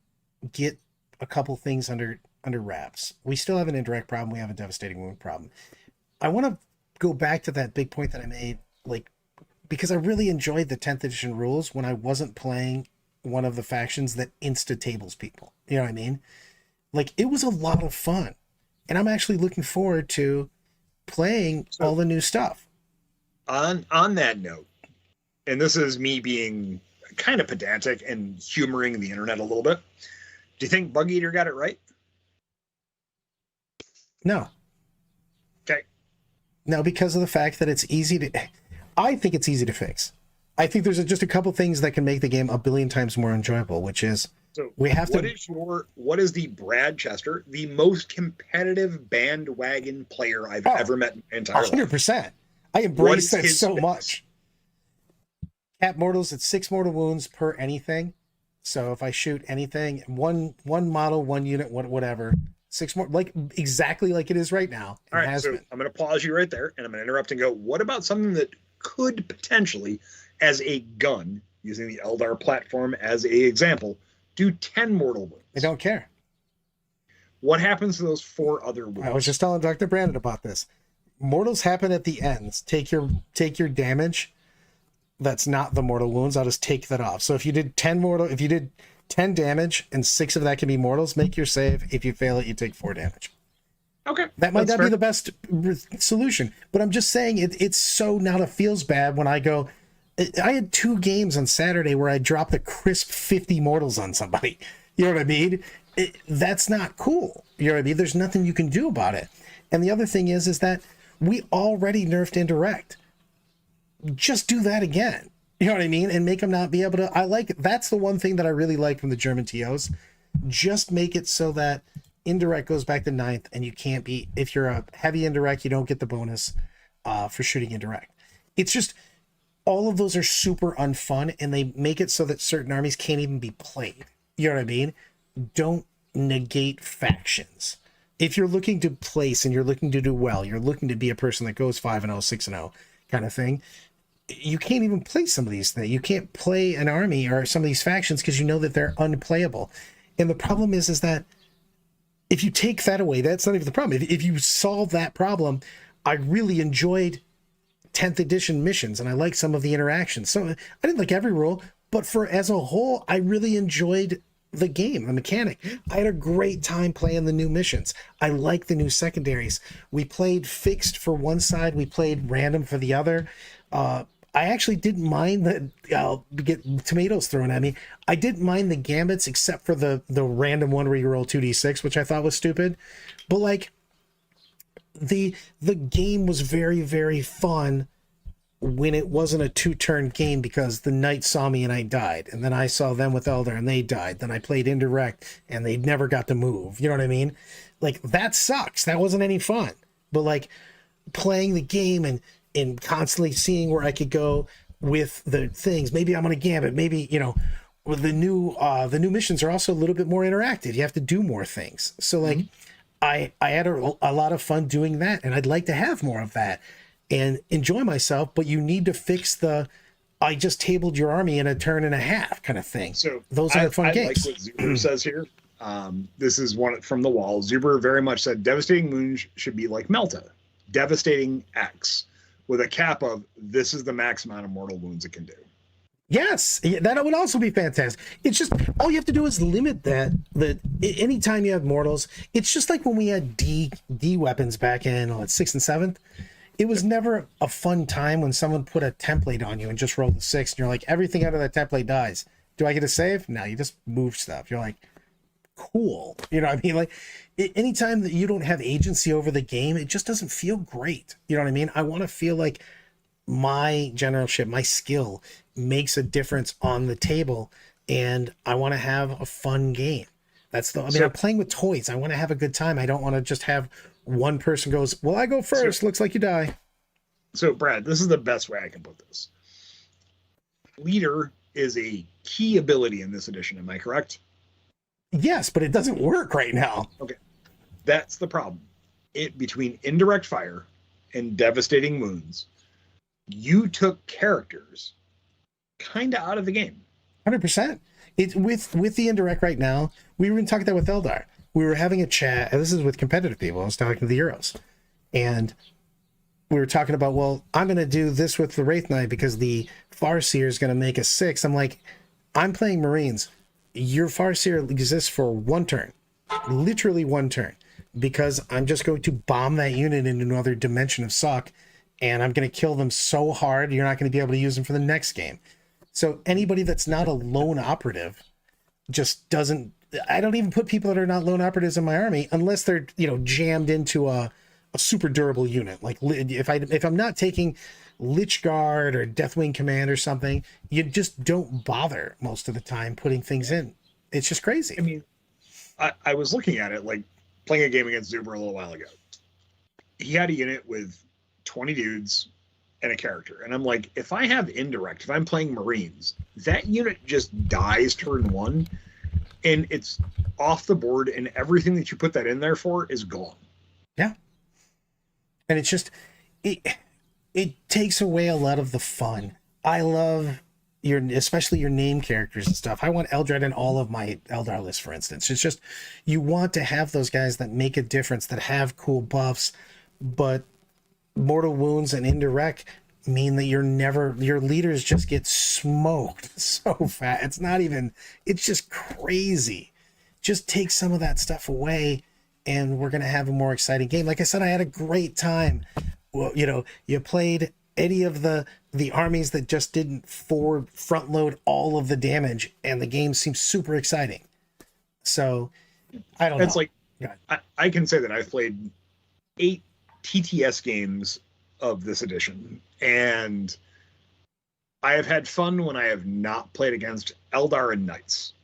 get a couple things under wraps. We still have an indirect problem. We have a devastating wound problem. I want to go back to that big point that I made, like, because I really enjoyed the 10th edition rules when I wasn't playing one of the factions that insta-tables people. You know what I mean? Like, it was a lot of fun. And I'm actually looking forward to playing all the new stuff. On that note, and this is me being kind of pedantic and humoring the internet a little bit, do you think Bug Eater got it right? No. Okay. No, because of the fact that it's easy to... I think it's easy to fix. I think there's just a couple things that can make the game a billion times more enjoyable, which is... So we have to... What is the Brad Chester, the most competitive bandwagon player I've ever met in my entire life? 100%. I embrace that so much. Cap mortals, it's 6 mortal wounds per anything. So if I shoot anything, one model, 1 unit, whatever, 6 more, like exactly like it is right now. All right, so I'm going to pause you right there, and I'm going to interrupt and go, what about something that could potentially, as a gun, using the Eldar platform as a example, do 10 mortal wounds? I don't care. What happens to those 4 other wounds? I was just telling Dr. Brandon about this. Mortals happen at the ends. Take your damage. That's not the mortal wounds. I'll just take that off. So if you did 10 damage and 6 of that can be mortals, make your save. If you fail it, you take 4 damage. Okay. That might not be the best solution, but I'm just saying it's so not a feels bad when I go. I had 2 games on Saturday where I dropped a crisp 50 mortals on somebody. You know what I mean? That's not cool. You know what I mean? There's nothing you can do about it. And the other thing is that we already nerfed indirect. Just do that again. You know what I mean? And make them not be able to... That's the one thing that I really like from the German TOs. Just make it so that indirect goes back to 9th, and you can't be... If you're a heavy indirect, you don't get the bonus for shooting indirect. It's just... All of those are super unfun, and they make it so that certain armies can't even be played. You know what I mean? Don't negate factions. If you're looking to place and you're looking to do well, you're looking to be a person that goes 5-0, 6-0 kind of thing, you can't even play some of these things. You can't play an army or some of these factions because you know that they're unplayable. And the problem is that if you take that away, that's not even the problem. If you solve that problem, I really enjoyed 10th edition missions and I like some of the interactions. So I didn't like every rule, but as a whole, I really enjoyed the game, the mechanic. I had a great time playing the new missions. I like the new secondaries. We played fixed for one side, we played random for the other. I actually didn't mind that I'll get tomatoes thrown at me. I didn't mind the gambits except for the random one where you roll 2d6, which I thought was stupid. But like the game was very, very fun when it wasn't a 2-turn game because the knight saw me and I died. And then I saw them with Eldar and they died. Then I played indirect and they never got to move. You know what I mean? Like that sucks. That wasn't any fun. But like playing the game and constantly seeing where I could go with the things. Maybe I'm going to gambit. Maybe, you know, with the new missions are also a little bit more interactive. You have to do more things. So like I had a lot of fun doing that and I'd like to have more of that and enjoy myself, but you need to fix I just tabled your army in a turn and a half kind of thing. So those are fun games. I like what Zuber says here. This is one from the wall. Zuber very much said devastating wounds should be like Melta, devastating X, with a cap of this is the max amount of mortal wounds it can do. Yes, that would also be fantastic. It's just all you have to do is limit that anytime you have mortals. It's just like when we had D weapons back in 6th and 7th. It was never a fun time when someone put a template on you and just rolled a 6 and you're like, everything out of that template dies. Do I get a save? No, you just move stuff. You're like, cool. You know what I mean? Like anytime that you don't have agency over the game, it just doesn't feel great. You know what I mean? I want to feel like my generalship, my skill makes a difference on the table and I want to have a fun game. I'm playing with toys. I want to have a good time. I don't want to just have one person goes, well, I go first. Looks like you die. So Brad, this is the best way I can put this. Leader is a key ability in this edition. Am I correct? Yes, but it doesn't work right now. Okay. That's the problem. Between indirect fire and devastating wounds, you took characters kind of out of the game. 100%. It's with the indirect right now. We were even talking that with Eldar. We were having a chat, and this is with competitive people. I was talking to the Euros, and we were talking about, well, I'm going to do this with the Wraith Knight because the Farseer is going to make a 6. I'm like, I'm playing Marines. Your Farseer exists for 1 turn, literally 1 turn, because I'm just going to bomb that unit into another dimension of suck, and I'm going to kill them so hard you're not going to be able to use them for the next game. So anybody that's not a lone operative just doesn't. I don't even put people that are not lone operatives in my army unless they're, jammed into a super durable unit. Like if I'm not taking Lich Guard or Deathwing Command or something, you just don't bother most of the time putting things in. It's just crazy. I mean, I was looking at it like playing a game against Zuber a little while ago. He had a unit with 20 dudes and a character. And I'm like, if I have indirect, if I'm playing Marines, that unit just dies turn 1 and it's off the board and everything that you put that in there for is gone. Yeah. And it's just, it takes away a lot of the fun. I love especially your name characters and stuff. I want Eldred in all of my Eldar lists, for instance. It's just, you want to have those guys that make a difference, that have cool buffs, but mortal wounds and indirect mean that your leaders just get smoked so fast. It's just crazy. Just take some of that stuff away and we're going to have a more exciting game. Like I said, I had a great time. Well, you played any of the armies that just didn't front load all of the damage and the game seems super exciting. So I don't know. It's like, I can say that I've played 8 TTS games of this edition, and I have had fun when I have not played against Eldar and Knights.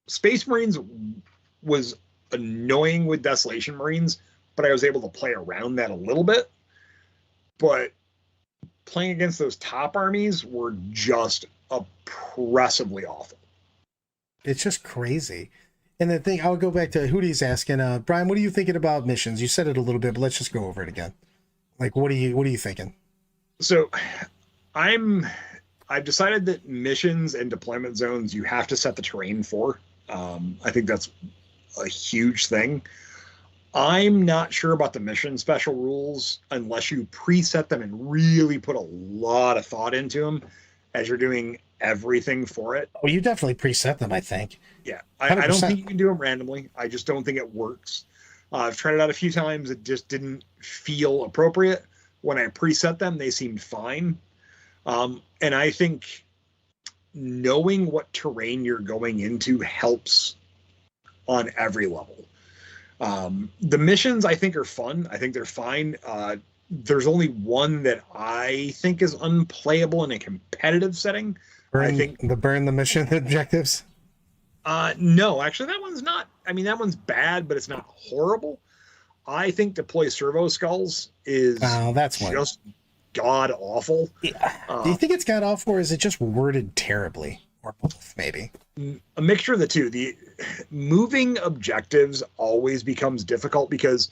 Space Marines was annoying with Desolation Marines, but I was able to play around that a little bit. But playing against those top armies were just oppressively awful. It's just crazy. And the thing, I'll go back to Hootie's asking, Brian, what are you thinking about missions? You said it a little bit, but let's just go over it again. Like, what are you thinking? So I've decided that missions and deployment zones you have to set the terrain for. I think that's a huge thing. I'm not sure about the mission special rules unless you preset them and really put a lot of thought into them as you're doing everything for it. Oh, you definitely preset them, I think. Yeah, I don't think you can do them randomly. I just don't think it works. I've tried it out a few times. It just didn't feel appropriate. When I preset them, they seemed fine. And I think knowing what terrain you're going into helps on every level. The missions, I think, are fun. I think they're fine. There's only one that I think is unplayable in a competitive setting. Burn the mission objectives? No, actually, that one's not. I mean, that one's bad, but it's not horrible. I think deploy servo skulls is that's just god awful. Yeah. Do you think it's god awful, or is it just worded terribly, or both? Maybe a mixture of the two. The moving objectives always becomes difficult because,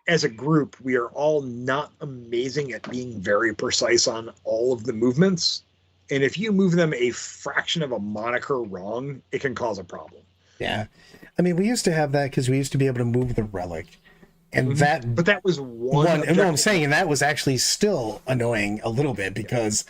as a group, we are all not amazing at being very precise on all of the movements. And if you move them a fraction of a moniker wrong, it can cause a problem. Yeah. I mean, we used to have that because we used to be able to move the relic. And but that was one. And what I'm saying, and that was actually still annoying a little bit because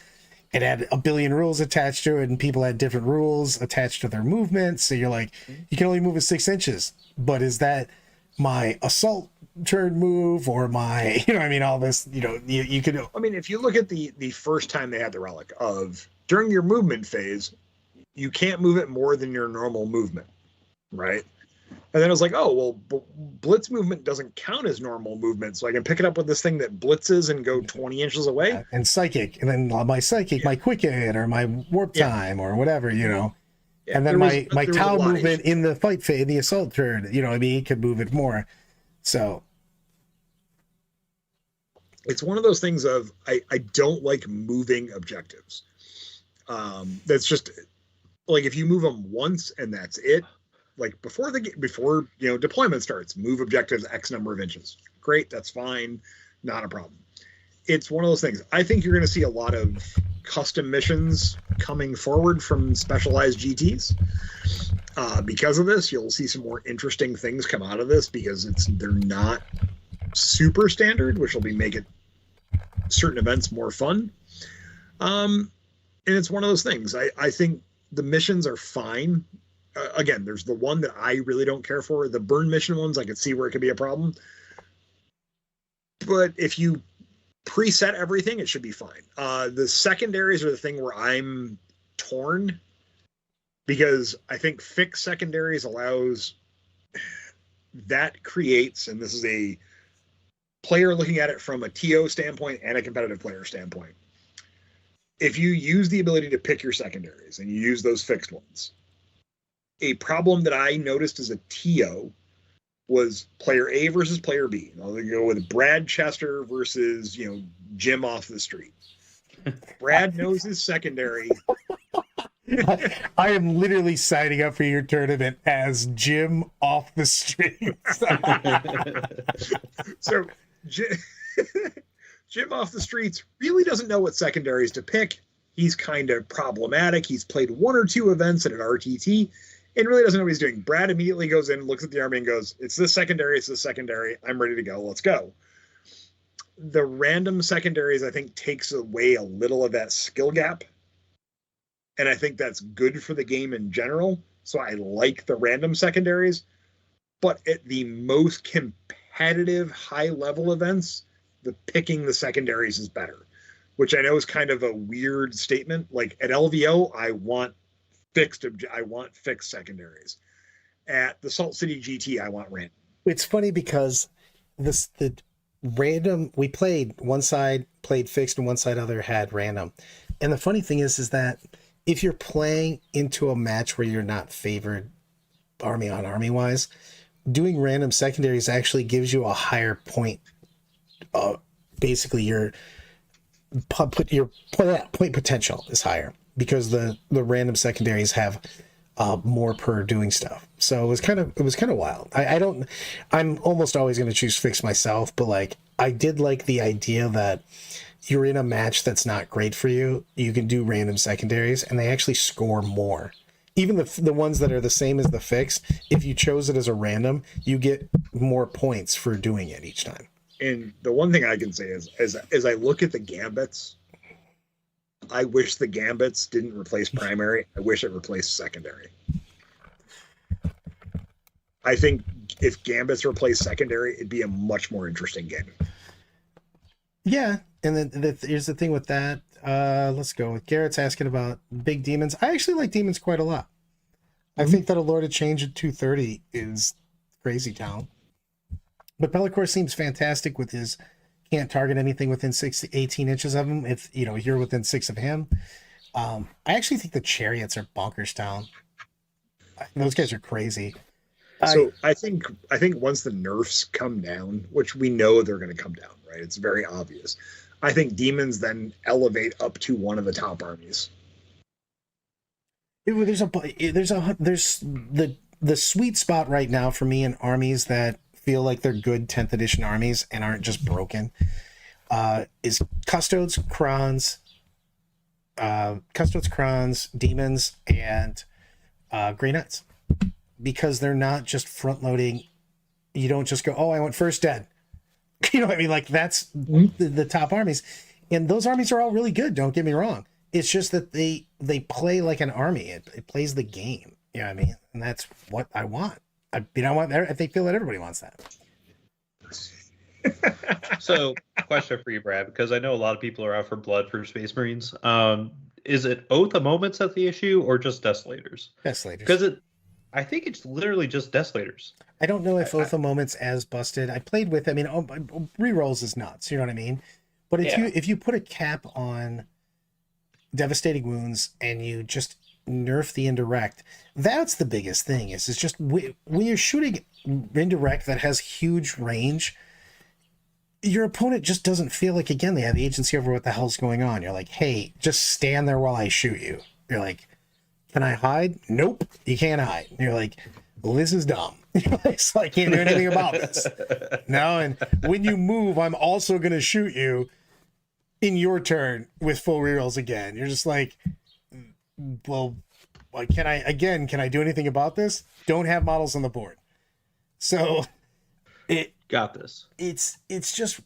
it had a billion rules attached to it, and people had different rules attached to their movements. So you're like, you can only move it 6 inches. But is that my assault turn move or my, all this, you could. I mean, if you look at the first time they had the relic of during your movement phase, you can't move it more than your normal movement, right? And then it was like, oh, well, blitz movement doesn't count as normal movement, so I can pick it up with this thing that blitzes and go 20 inches away. And psychic, and then my psychic, my quicken, or my warp time, or whatever, Yeah, and then my Tau movement in the fight phase, the assault turn, he could move it more. So it's one of those things of I don't like moving objectives. That's just like if you move them once and that's it. Like before deployment starts, move objectives X number of inches. Great, that's fine, not a problem. It's one of those things. I think you're going to see a lot of custom missions coming forward from specialized GTs. Because of this, you'll see some more interesting things come out of this because they're not super standard, which will make it certain events more fun. And it's one of those things. I think the missions are fine. Again, there's the one that I really don't care for. The burn mission ones, I could see where it could be a problem. But if you preset everything, it should be fine. The secondaries are the thing where I'm torn because I think fixed secondaries creates, and this is a player looking at it from a TO standpoint and a competitive player standpoint. If you use the ability to pick your secondaries and you use those fixed ones, a problem that I noticed as a TO was player A versus player B. I'll go with Brad Chester versus, Jim off the street. Brad knows his secondary. I am literally signing up for your tournament as Jim off the street. So Jim off the streets really doesn't know what secondaries to pick. He's kind of problematic. He's played 1 or 2 events at an RTT and really doesn't know what he's doing. Brad immediately goes in, looks at the army and goes, it's this secondary, I'm ready to go, let's go. The random secondaries, I think, takes away a little of that skill gap. And I think that's good for the game in general. So I like the random secondaries. But at the most competitive high-level events, the picking the secondaries is better. Which I know is kind of a weird statement. Like at LVO, I want fixed secondaries. At the Salt City GT, I want random. It's funny because the random, we played one side played fixed and one side other had random. And the funny thing is that if you're playing into a match where you're not favored army on army wise, doing random secondaries actually gives you a higher point. Basically your point potential is higher because the random secondaries have more per doing stuff. So it was kind of wild. I'm almost always going to choose fixed myself, but like I did like the idea that you're in a match that's not great for you, you can do random secondaries, and they actually score more. Even the ones that are the same as the fixed, if you chose it as a random, you get more points for doing it each time. And the one thing I can say is, as I look at the gambits, I wish the gambits didn't replace primary. I wish it replaced secondary. I think if gambits replace secondary, it'd be a much more interesting game. Yeah, and then here's the thing with that. Let's go with Garrett's asking about big demons. I actually like demons quite a lot. I think that a Lord of Change at 230 is crazy town. But Bellicor seems fantastic with his can't target anything within 6 to 18 inches of him if you're within 6 of him. I actually think the chariots are bonkers town. Those guys are crazy. So I think once the nerfs come down, which we know they're going to come down, right? It's very obvious. I think demons then elevate up to one of the top armies. There's the sweet spot right now for me in armies that feel like they're good 10th edition armies and aren't just broken. Is Custodes, Krons, Demons, and Grey Knights. Because they're not just front loading. You don't just go, oh, I want first dead. You know what I mean? Like that's the top armies. And those armies are all really good. Don't get me wrong. It's just that they play like an army. It plays the game. You know what I mean? And that's what I want. I feel that everybody wants that. So, question for you, Brad, because I know a lot of people are out for blood for Space Marines. Is it Oath of Moments that's the issue, or just Desolators? Desolators. Because I think it's literally just Desolators. I don't know if Oath of Moments as busted. I played with. I mean, rerolls is nuts. You know what I mean? But if you put a cap on Devastating Wounds and you just nerf the indirect, that's the biggest thing. Is just when you're shooting indirect that has huge range, your opponent just doesn't feel like, again, they have agency over what the hell's going on. You're like, hey, just stand there while I shoot you. You're like, can I hide? Nope, you can't hide. And you're like, well, this is dumb. So I can't do anything about this. No, and when you move, I'm also going to shoot you in your turn with full rerolls again. You're just like, well, can I do anything about this? Don't have models on the board. So got this. It's just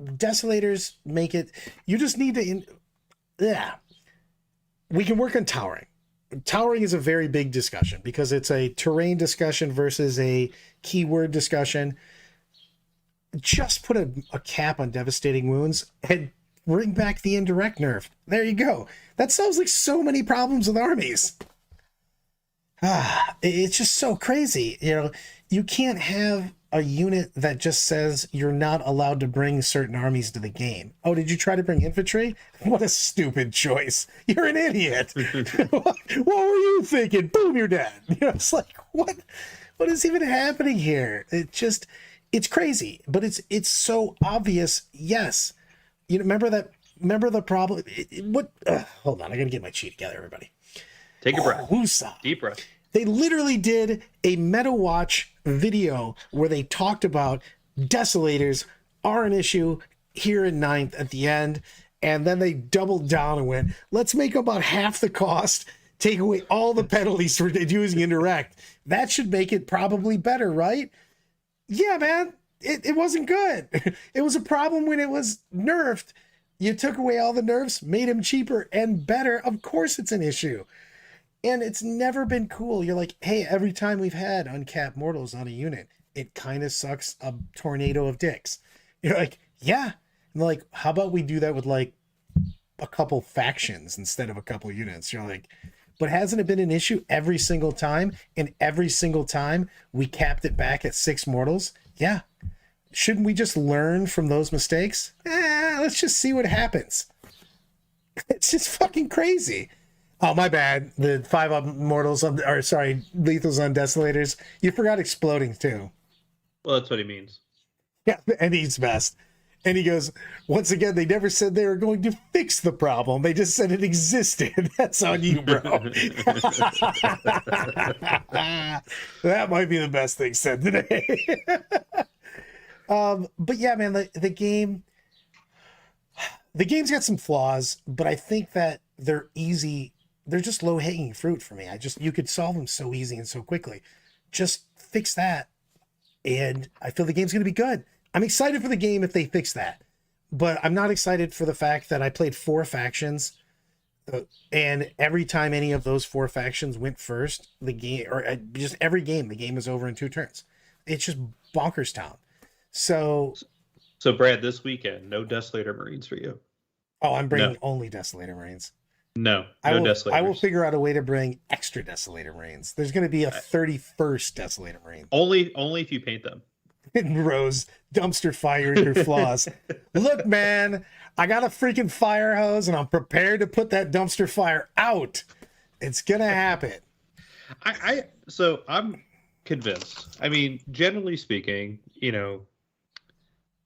Desolators make it. You just need to. We can work on towering. Towering is a very big discussion because it's a terrain discussion versus a keyword discussion. Just put a cap on Devastating Wounds and bring back the indirect nerf. There you go. That solves like so many problems with armies. It's just so crazy. You can't have a unit that just says you're not allowed to bring certain armies to the game. Oh, did you try to bring infantry? What a stupid choice. You're an idiot. What were you thinking? Boom, you're dead. It's like, what is even happening here? It's crazy, but it's so obvious. Yes. Remember the problem. Hold on. I got to get my cheat together, everybody. Take a breath. Woosah. Deep breath. They literally did a Meta Watch video where they talked about Desolators are an issue here in 9th at the end. And then they doubled down and went, let's make about half the cost, take away all the penalties for using indirect. That should make it probably better, right? Yeah, man, it wasn't good. It was a problem when it was nerfed. You took away all the nerfs, made him cheaper and better. Of course it's an issue. And it's never been cool. You're like, hey, every time we've had uncapped mortals on a unit, it kind of sucks a tornado of dicks. You're like, yeah. And they're like, how about we do that with like a couple factions instead of a couple units? You're like, but hasn't it been an issue every single time? And every single time we capped it back at 6 mortals? Yeah. Shouldn't we just learn from those mistakes? Let's just see what happens. It's just fucking crazy. Oh, my bad. The 5 mortals, lethals on Desolators. You forgot exploding too. Well, that's what he means. Yeah, and he's best. And he goes, once again, they never said they were going to fix the problem. They just said it existed. That's on you, bro. That might be the best thing said today. But yeah, man, the game, The game's got some flaws, but I think that they're easy. They're just low hanging fruit for me. You could solve them so easy and so quickly. Just fix that, and I feel the game's going to be good. I'm excited for the game if they fix that, but I'm not excited for the fact that I played 4 factions, and every time any of those 4 factions went first, the game, or just every game, the game is over in 2 turns. It's just bonkers town. So Brad, this weekend, no Desolator Marines for you. Oh, I'm bringing only Desolator Marines. No Desolators. I will figure out a way to bring extra Desolator Marines. There's going to be a 31st Desolator Marine. Only if you paint them. Rose, dumpster fire your flaws. Look, man, I got a freaking fire hose and I'm prepared to put that dumpster fire out. It's going to happen. So I'm convinced. I mean, generally speaking,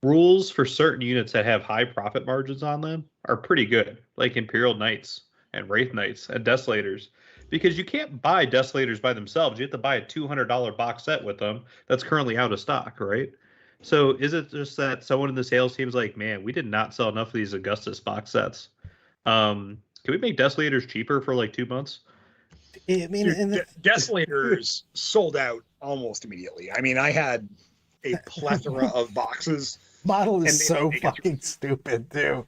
rules for certain units that have high profit margins on them are pretty good, like Imperial Knights and Wraith Knights and Desolators, because you can't buy Desolators by themselves. You have to buy a $200 box set with them that's currently out of stock, right? So is it just that someone in the sales team is like, man, we did not sell enough of these Augustus box sets. Can we make Desolators cheaper for like 2 months? I mean, Desolators sold out almost immediately. I mean, I had a plethora of boxes. Model is so fucking stupid, too.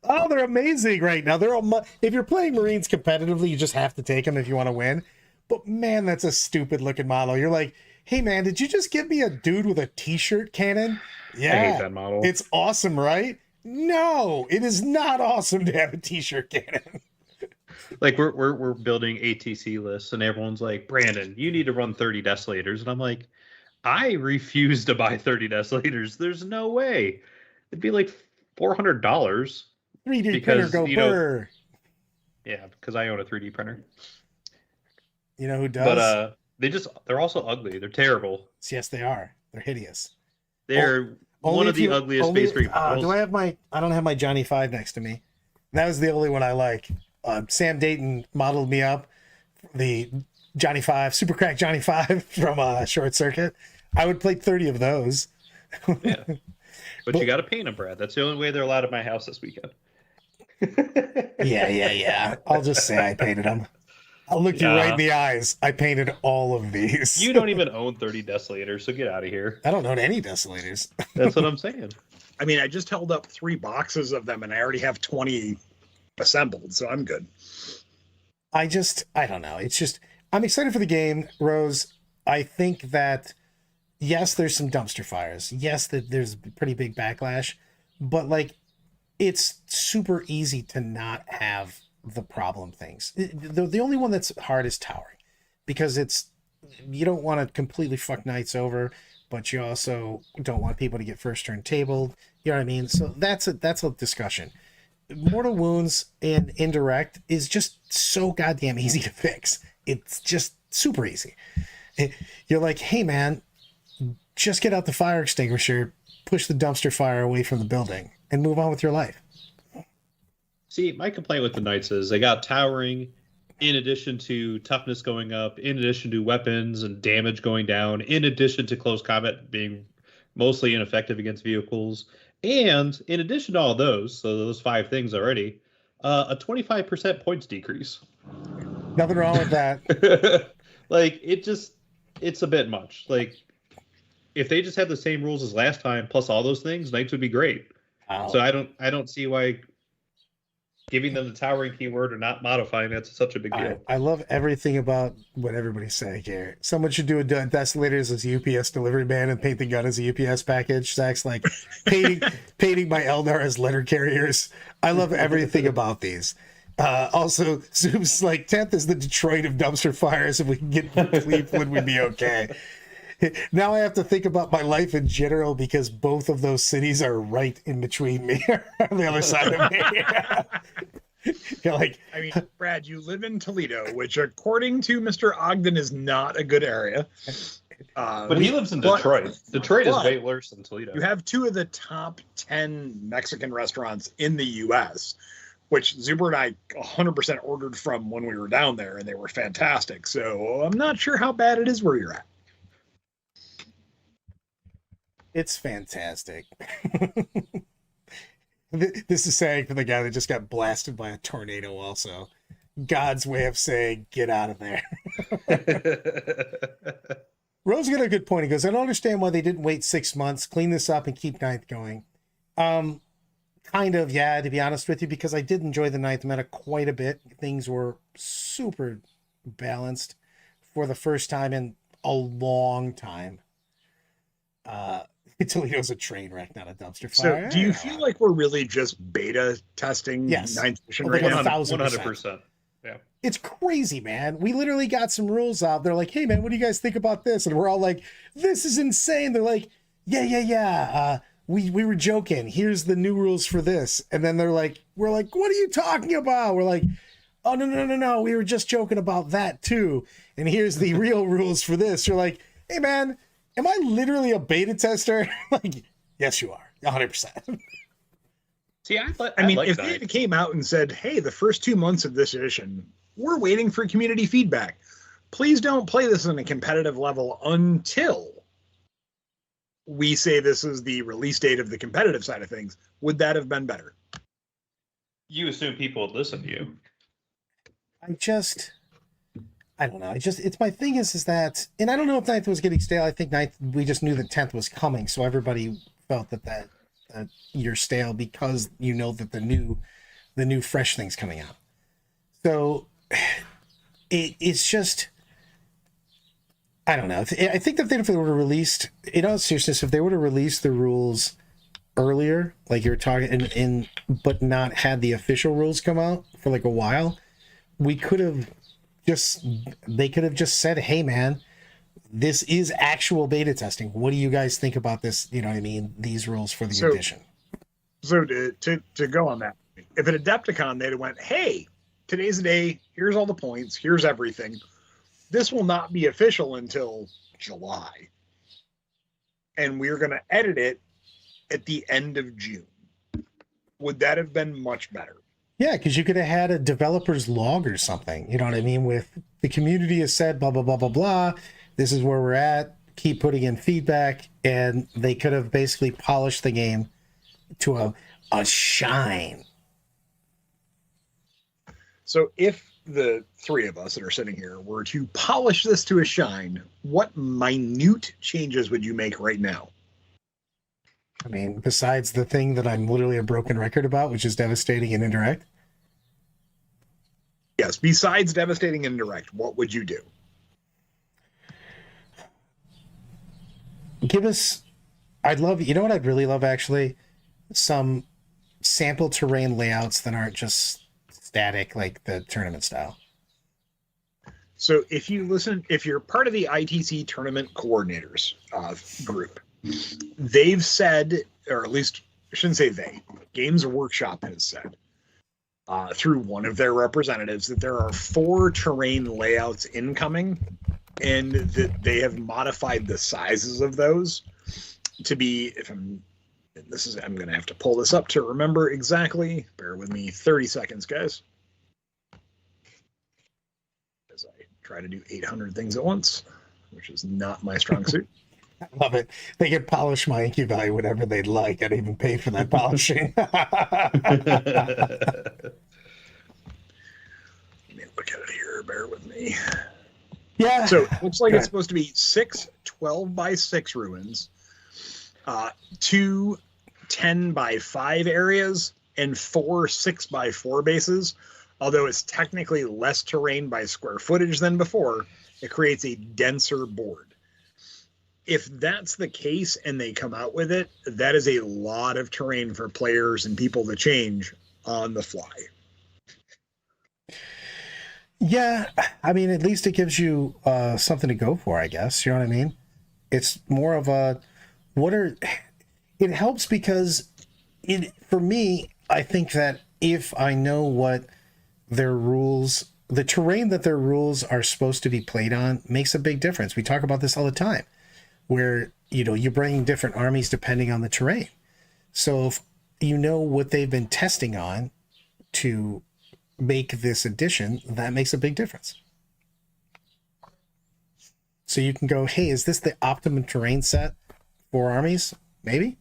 Oh, they're amazing right now. They're all if you're playing Marines competitively, you just have to take them if you want to win. But man, that's a stupid looking model. You're like, hey man, did you just give me a dude with a t-shirt cannon? Yeah, I hate that model. It's awesome, right? No, it is not awesome to have a t-shirt cannon. Like we're building ATC lists, and everyone's like, Brandon, you need to run 30 Desolators, and I'm like, I refuse to buy 30 Desolators. There's no way. It'd be like $400. 3D printer go burr. Yeah, because I own a 3D printer. You know who does? But they're also ugly. They're terrible. Yes, they are. They're hideous. They're one of the ugliest Space Marine models. I don't have my Johnny 5 next to me. That was the only one I like. Sam Dayton modeled me up the Johnny 5, Super Crack Johnny 5 from Short Circuit. I would play 30 of those. Yeah. But you got to paint them, Brad. That's the only way they're allowed at my house this weekend. Yeah. I'll just say I painted them. I'll look you right in the eyes. I painted all of these. You don't even own 30 Desolators, so get out of here. I don't own any Desolators. That's what I'm saying. I mean, I just held up 3 boxes of them, and I already have 20 assembled, so I'm good. I don't know. It's just, I'm excited for the game, Rose. I think that, yes, there's some dumpster fires. Yes, that there's a pretty big backlash, but like, it's super easy to not have the problem things. The only one that's hard is towering, because you don't want to completely fuck knights over, but you also don't want people to get first turn tabled. You know what I mean? So that's a discussion. Mortal wounds and indirect is just so goddamn easy to fix. It's just super easy. You're like, hey man, just get out the fire extinguisher, push the dumpster fire away from the building, and move on with your life. See, my complaint with the knights is they got towering, in addition to toughness going up, in addition to weapons and damage going down, in addition to close combat being mostly ineffective against vehicles, and in addition to all those, so those 5 things already, a 25% points decrease. Nothing wrong with that. Like, it's a bit much. Like, if they just had the same rules as last time, plus all those things, knights would be great. Wow. So I don't see why giving them the towering keyword or not modifying that's such a big deal. I love everything about what everybody's saying here. Someone should do a Desolators as a UPS delivery man and paint the gun as a UPS package. Zach's like painting my Eldar as letter carriers. I love everything about these. Also, Zoom's like, 10th is the Detroit of dumpster fires. If we can get Cleveland, we'd be okay. Now I have to think about my life in general, because both of those cities are right in between me on the other side of me. You're like, I mean, Brad, you live in Toledo, which according to Mr. Ogden is not a good area. But he lives in Detroit. Detroit is way worse than Toledo. You have 2 of the top 10 Mexican restaurants in the U.S., which Zuber and I 100% ordered from when we were down there, and they were fantastic. So I'm not sure how bad it is where you're at. It's fantastic. This is saying for the guy that just got blasted by a tornado also. God's way of saying, get out of there. Rose got a good point. He goes, I don't understand why they didn't wait 6 months, clean this up, and keep ninth going. Kind of, yeah, to be honest with you, because I did enjoy the ninth meta quite a bit. Things were super balanced for the first time in a long time. Toledo's a train wreck, not a dumpster fire. So do you feel like we're really just beta testing Yes. ninth edition Like right now? 100%. Yeah. It's crazy, man. We literally got some rules out. They're like, hey, man, what do you guys think about this? And we're all like, this is insane. They're like, yeah. We were joking. Here's the new rules for this. And then we're like, what are you talking about? We're like, oh, no. We were just joking about that too. And here's the real rules for this. You're like, hey, man, am I literally a beta tester? Like, yes, you are. 100%. See, I mean, if they came out and said, hey, the first 2 months of this edition, we're waiting for community feedback. Please don't play this on a competitive level until we say this is the release date of the competitive side of things. Would that have been better? You assume people would listen to you. I don't know. It's my thing is that, and I don't know if ninth was getting stale. I think ninth, we just knew that 10th was coming. So everybody felt that you're stale because you know that the new fresh thing's coming out. So it's just, I don't know. I think that if they would have released, in all seriousness, if they would have released the rules earlier, like you're talking, but not had the official rules come out for like a while, they could have just said, hey man, this is actual beta testing. What do you guys think about this? You know what I mean? These rules for the edition. So to go on that, if at Adepticon they'd have went, hey, today's the day, here's all the points, here's everything. This will not be official until July. And we're going to edit it at the end of June. Would that have been much better? Yeah, because you could have had a developer's log or something. You know what I mean? With the community has said, blah, blah, blah, blah, blah. This is where we're at. Keep putting in feedback. And they could have basically polished the game to a shine. So if the three of us that are sitting here were to polish this to a shine, what minute changes would you make right now? I mean, besides the thing that I'm literally a broken record about, which is devastating and indirect. Yes, besides devastating and indirect, what would you do? Give us, you know what I'd really love actually? Some sample terrain layouts that aren't just static like the tournament style. So if you're part of the ITC tournament coordinators group, they've said, or at least I shouldn't say they, Games Workshop has said through one of their representatives that there are 4 terrain layouts incoming, and that they have modified the sizes of those to be, I'm going to have to pull this up to remember exactly. Bear with me 30 seconds, guys. As I try to do 800 things at once, which is not my strong suit. I love it. They can polish my IQ value whatever they'd like. I'd even pay for that polishing. Let me look at it here. Bear with me. Yeah. So it looks like it's supposed to be 6 12x6 ruins, 2 10x5 areas, and 4 6x4 bases. Although it's technically less terrain by square footage than before, it creates a denser board. If that's the case and they come out with it, that is a lot of terrain for players and people to change on the fly. Yeah, I mean, at least it gives you something to go for, I guess. You know what I mean? It's more of a, it helps because for me, I think that if I know what their rules, the terrain that their rules are supposed to be played on makes a big difference. We talk about this all the time, where, you're bringing different armies depending on the terrain. So if you know what they've been testing on to make this edition, that makes a big difference. So you can go, hey, is this the optimum terrain set for armies? Maybe.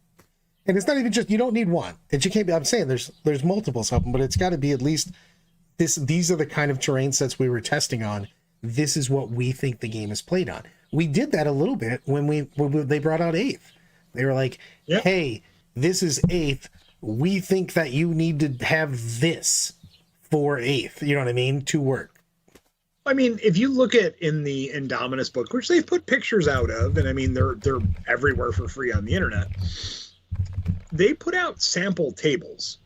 And it's not even just, you don't need one. And you can't be, I'm saying there's multiples of them, but it's got to be at least these are the kind of terrain sets we were testing on. This is what we think the game is played on. We did that a little bit when they brought out 8th. They were like, hey, this is 8th. We think that you need to have this for 8th. You know what I mean? To work. I mean, if you look at in the Indominus book, which they've put pictures out of, and I mean, they're everywhere for free on the internet, they put out sample tables,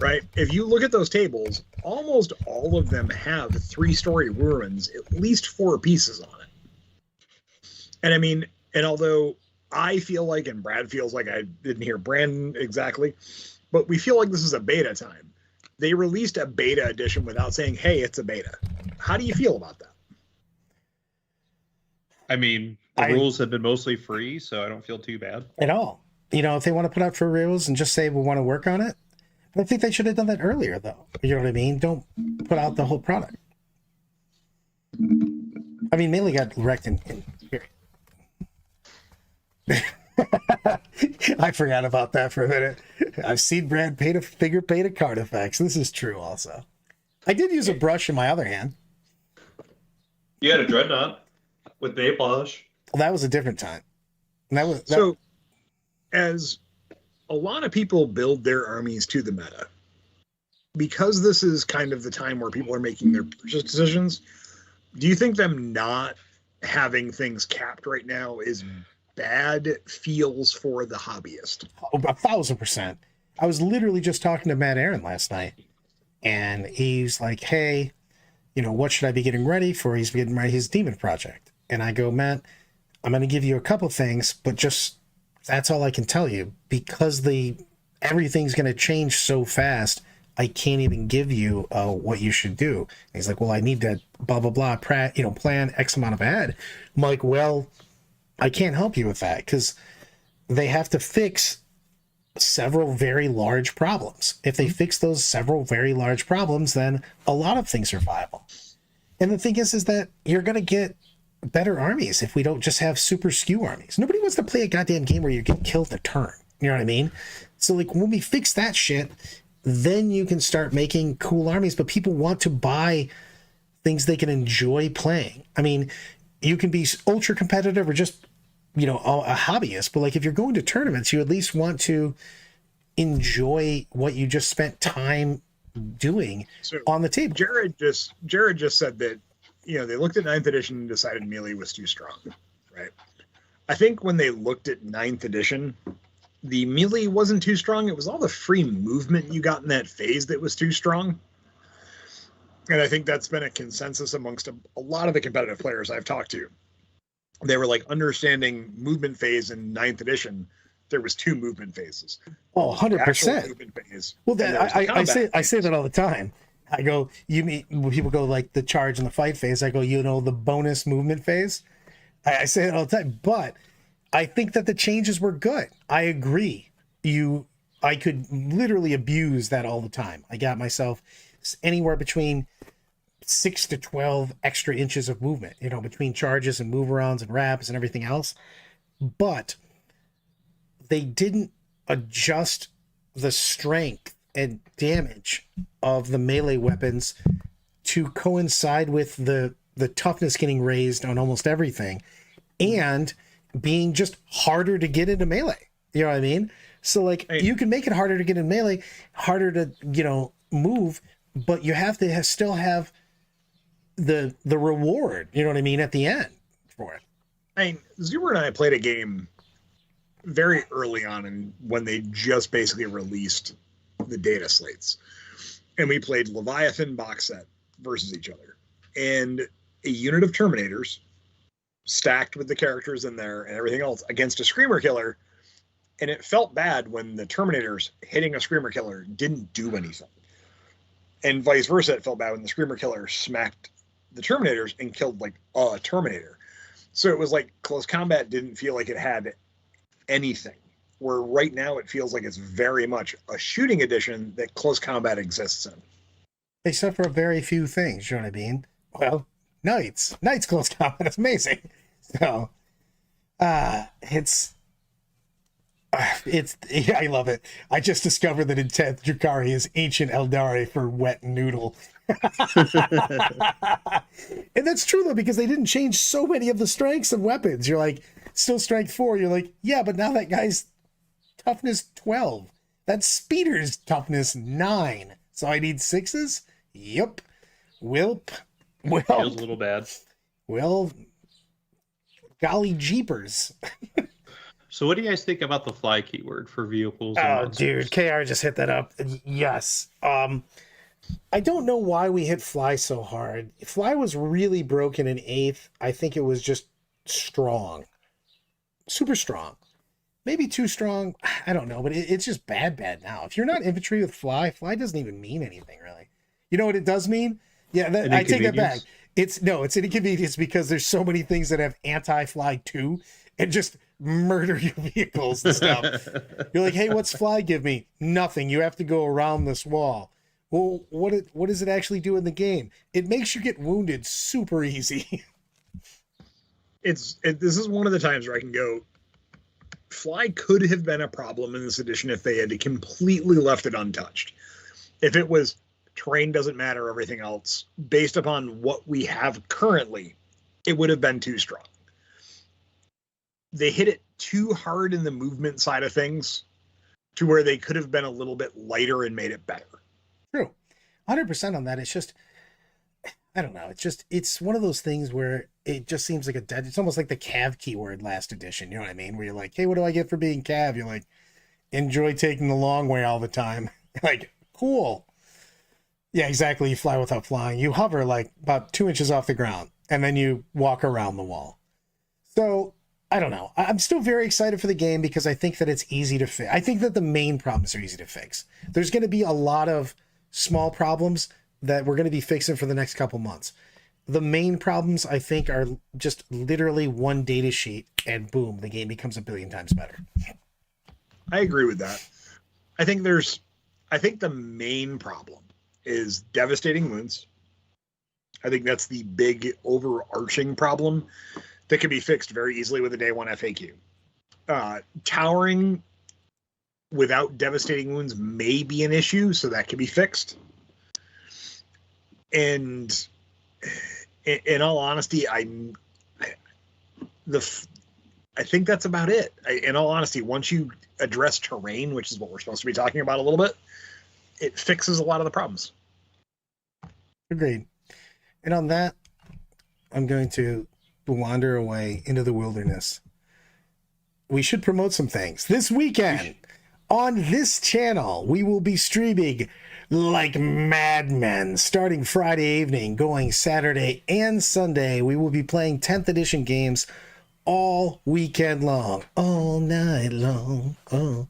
right? If you look at those tables, almost all of them have 3-story ruins, at least 4 pieces on it. And I mean, and although I feel like, and Brad feels like, I didn't hear Brandon exactly, but we feel like this is a beta time. They released a beta edition without saying, hey, it's a beta. How do you feel about that? I mean, the rules have been mostly free, so I don't feel too bad at all. You know, if they want to put out free rules and just say we want to work on it, but I think they should have done that earlier, though. You know what I mean? Don't put out the whole product. I mean, Melee got wrecked in here. I forgot about that for a minute. I've seen Brad paint a card effects. This is true also. I did use a brush in my other hand. You had a dreadnought with Bay Polish. Well, that was a different time. So, as a lot of people build their armies to the meta, because this is kind of the time where people are making their purchase decisions, do you think them not having things capped right now is bad feels for the hobbyist? 1,000%. I was literally just talking to Matt Aaron last night, and he's like, hey, you know, what should I be getting ready for? He's getting ready his demon project. And I go, Matt, I'm going to give you a couple things, but just that's all I can tell you, because everything's going to change so fast. I can't even give you what you should do. And he's like, well, I need to blah, blah, blah, plan X amount of ahead. I'm like, well, I can't help you with that because they have to fix several very large problems. If they fix those several very large problems, then a lot of things are viable. And the thing is that you're going to get better armies if we don't just have super skew armies. Nobody wants to play a goddamn game where you get killed in a turn. You know what I mean? So like when we fix that shit, then you can start making cool armies, but people want to buy things they can enjoy playing. I mean, you can be ultra competitive or just, you know, a hobbyist, but like if you're going to tournaments, you at least want to enjoy what you just spent time doing on the table. Jared just said that, you know, they looked at 9th edition and decided melee was too strong, right? I think when they looked at 9th edition, the melee wasn't too strong. It was all the free movement you got in that phase that was too strong. And I think that's been a consensus amongst a lot of the competitive players I've talked to. They were like understanding movement phase in 9th edition. There was 2 movement phases. Oh, 100%. Phase, well, I say that all the time. I go, you mean when people go like the charge and the fight phase, I go, you know, the bonus movement phase. I say it all the time, but I think that the changes were good. I agree. I could literally abuse that all the time. I got myself anywhere between 6 to 12 extra inches of movement, you know, between charges and move arounds and wraps and everything else. But they didn't adjust the strength and damage of the melee weapons to coincide with the toughness getting raised on almost everything and being just harder to get into melee. You know what I mean? So like you can make it harder to get in melee, harder to, you know, move, but you have to still have the reward, you know what I mean, at the end for it. I mean, Zuber and I played a game very early on and when they just basically released the data slates. And we played Leviathan box set versus each other. And a unit of Terminators stacked with the characters in there and everything else against a Screamer Killer. And it felt bad when the Terminators hitting a Screamer Killer didn't do anything. And vice versa, it felt bad when the Screamer Killer smacked the Terminators and killed like a Terminator. So it was like close combat didn't feel like it had anything. Where right now it feels like it's very much a shooting edition that close combat exists in. Except for very few things, you know what I mean? Well, Knights close combat is amazing. So, it's I love it. I just discovered that in 10th, Drakari is ancient Eldari for wet noodle. And that's true though, because they didn't change so many of the strengths of weapons. You're like, still strength 4. You're like, yeah, but now that guy's toughness 12. That speeder's toughness 9. So I need 6s? Yep. Wilp. Well, Feels a little bad. Well, golly jeepers. So what do you guys think about the fly keyword for vehicles and Oh, monsters? dude, KR just hit that up. Yes. I don't know why we hit fly so hard. Fly was really broken in 8th. I think it was just strong. Super strong. Maybe too strong. I don't know, but it's just bad now. If you're not infantry with fly doesn't even mean anything, really. You know what it does mean? Yeah, I take that back. It's an inconvenience because there's so many things that have anti-fly too, and just murder your vehicles and stuff. You're like, hey, what's fly give me? Nothing. You have to go around this wall. Well, what does it actually do in the game? It makes you get wounded super easy. This is one of the times where I can go, fly could have been a problem in this edition if they had completely left it untouched. If it was terrain doesn't matter, everything else, based upon what we have currently, it would have been too strong. They hit it too hard in the movement side of things to where they could have been a little bit lighter and made it better. True. 100% on that. It's just, I don't know. It's one of those things where it just seems like it's almost like the Cav keyword last edition. You know what I mean? Where you're like, hey, what do I get for being Cav? You're like, enjoy taking the long way all the time. Like, cool. Yeah, exactly. You fly without flying. You hover like about 2 inches off the ground and then you walk around the wall. So I don't know. I'm still very excited for the game because I think that it's easy to fix. I think that the main problems are easy to fix. There's going to be a lot of small problems that we're going to be fixing for the next couple months. The main problems, I think, are just literally one data sheet and boom, the game becomes a billion times better. I agree with that. I think the main problem is devastating wounds. I think that's the big overarching problem that can be fixed very easily with a day 1 FAQ. Towering without devastating wounds may be an issue, so that can be fixed. And in all honesty, I think that's about it. In all honesty, once you address terrain, which is what we're supposed to be talking about a little bit, it fixes a lot of the problems. Agreed. And on that, I'm going to wander away into the wilderness. We should promote some things. This weekend, on this channel, we will be streaming like madmen starting Friday evening, going Saturday and Sunday. We will be playing 10th edition games all weekend long, all night long. Oh.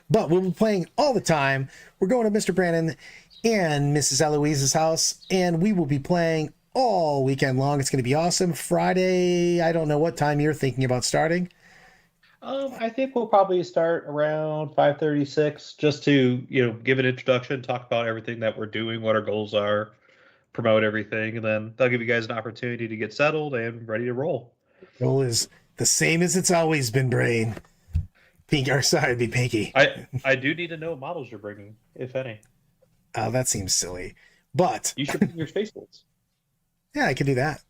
But we'll be playing all the time. We're going to Mr. Brandon and Mrs. Eloise's house, and we will be playing all weekend long. It's going to be awesome. Friday, I don't know what time you're thinking about starting. I think we'll probably start around 5:36 just to, give an introduction, talk about everything that we're doing, what our goals are, promote everything, and then they'll give you guys an opportunity to get settled and ready to roll. Goal is the same as it's always been, Brain. Pink, or sorry, be Pinky. I do need to know what models you're bringing, if any. That seems silly, but you should bring your space bolts. Yeah, I could do that.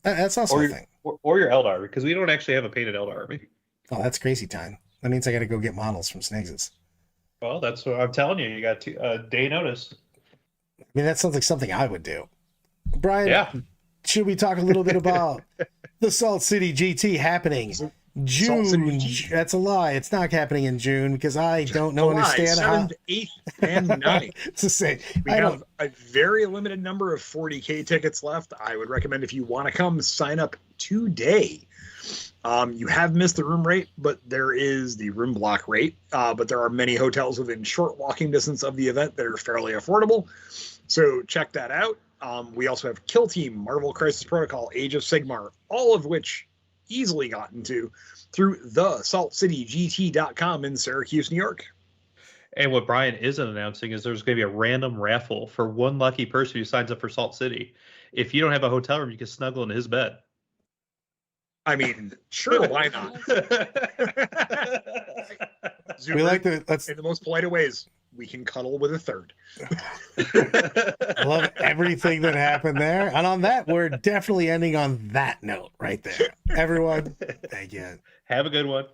That's also a thing. Or your Eldar, because we don't actually have a painted Eldar army. Oh, that's crazy time. That means I got to go get models from Sniggs's. Well, that's what I'm telling you. You got a day notice. I mean, that sounds like something I would do. Brian, yeah. Should we talk a little bit about the Salt City GT happening June? That's a lie. It's not happening in June because I don't understand 7th, 8th, and 9th. To say we have a very limited number of 40K tickets left. I would recommend if you want to come, sign up today. You have missed the room rate, but there is the room block rate. But there are many hotels within short walking distance of the event that are fairly affordable. So check that out. We also have Kill Team, Marvel Crisis Protocol, Age of Sigmar, all of which easily gotten to through the saltcitygt.com in Syracuse, New York. And what Brian isn't announcing is there's going to be a random raffle for one lucky person who signs up for Salt City. If you don't have a hotel room, you can snuggle in his bed. I mean, sure, why not? Zoomer, We like to let's in the most polite of ways, we can cuddle with a third. love everything that happened there. And on that, we're definitely ending on that note right there. Everyone, thank you. Have a good one.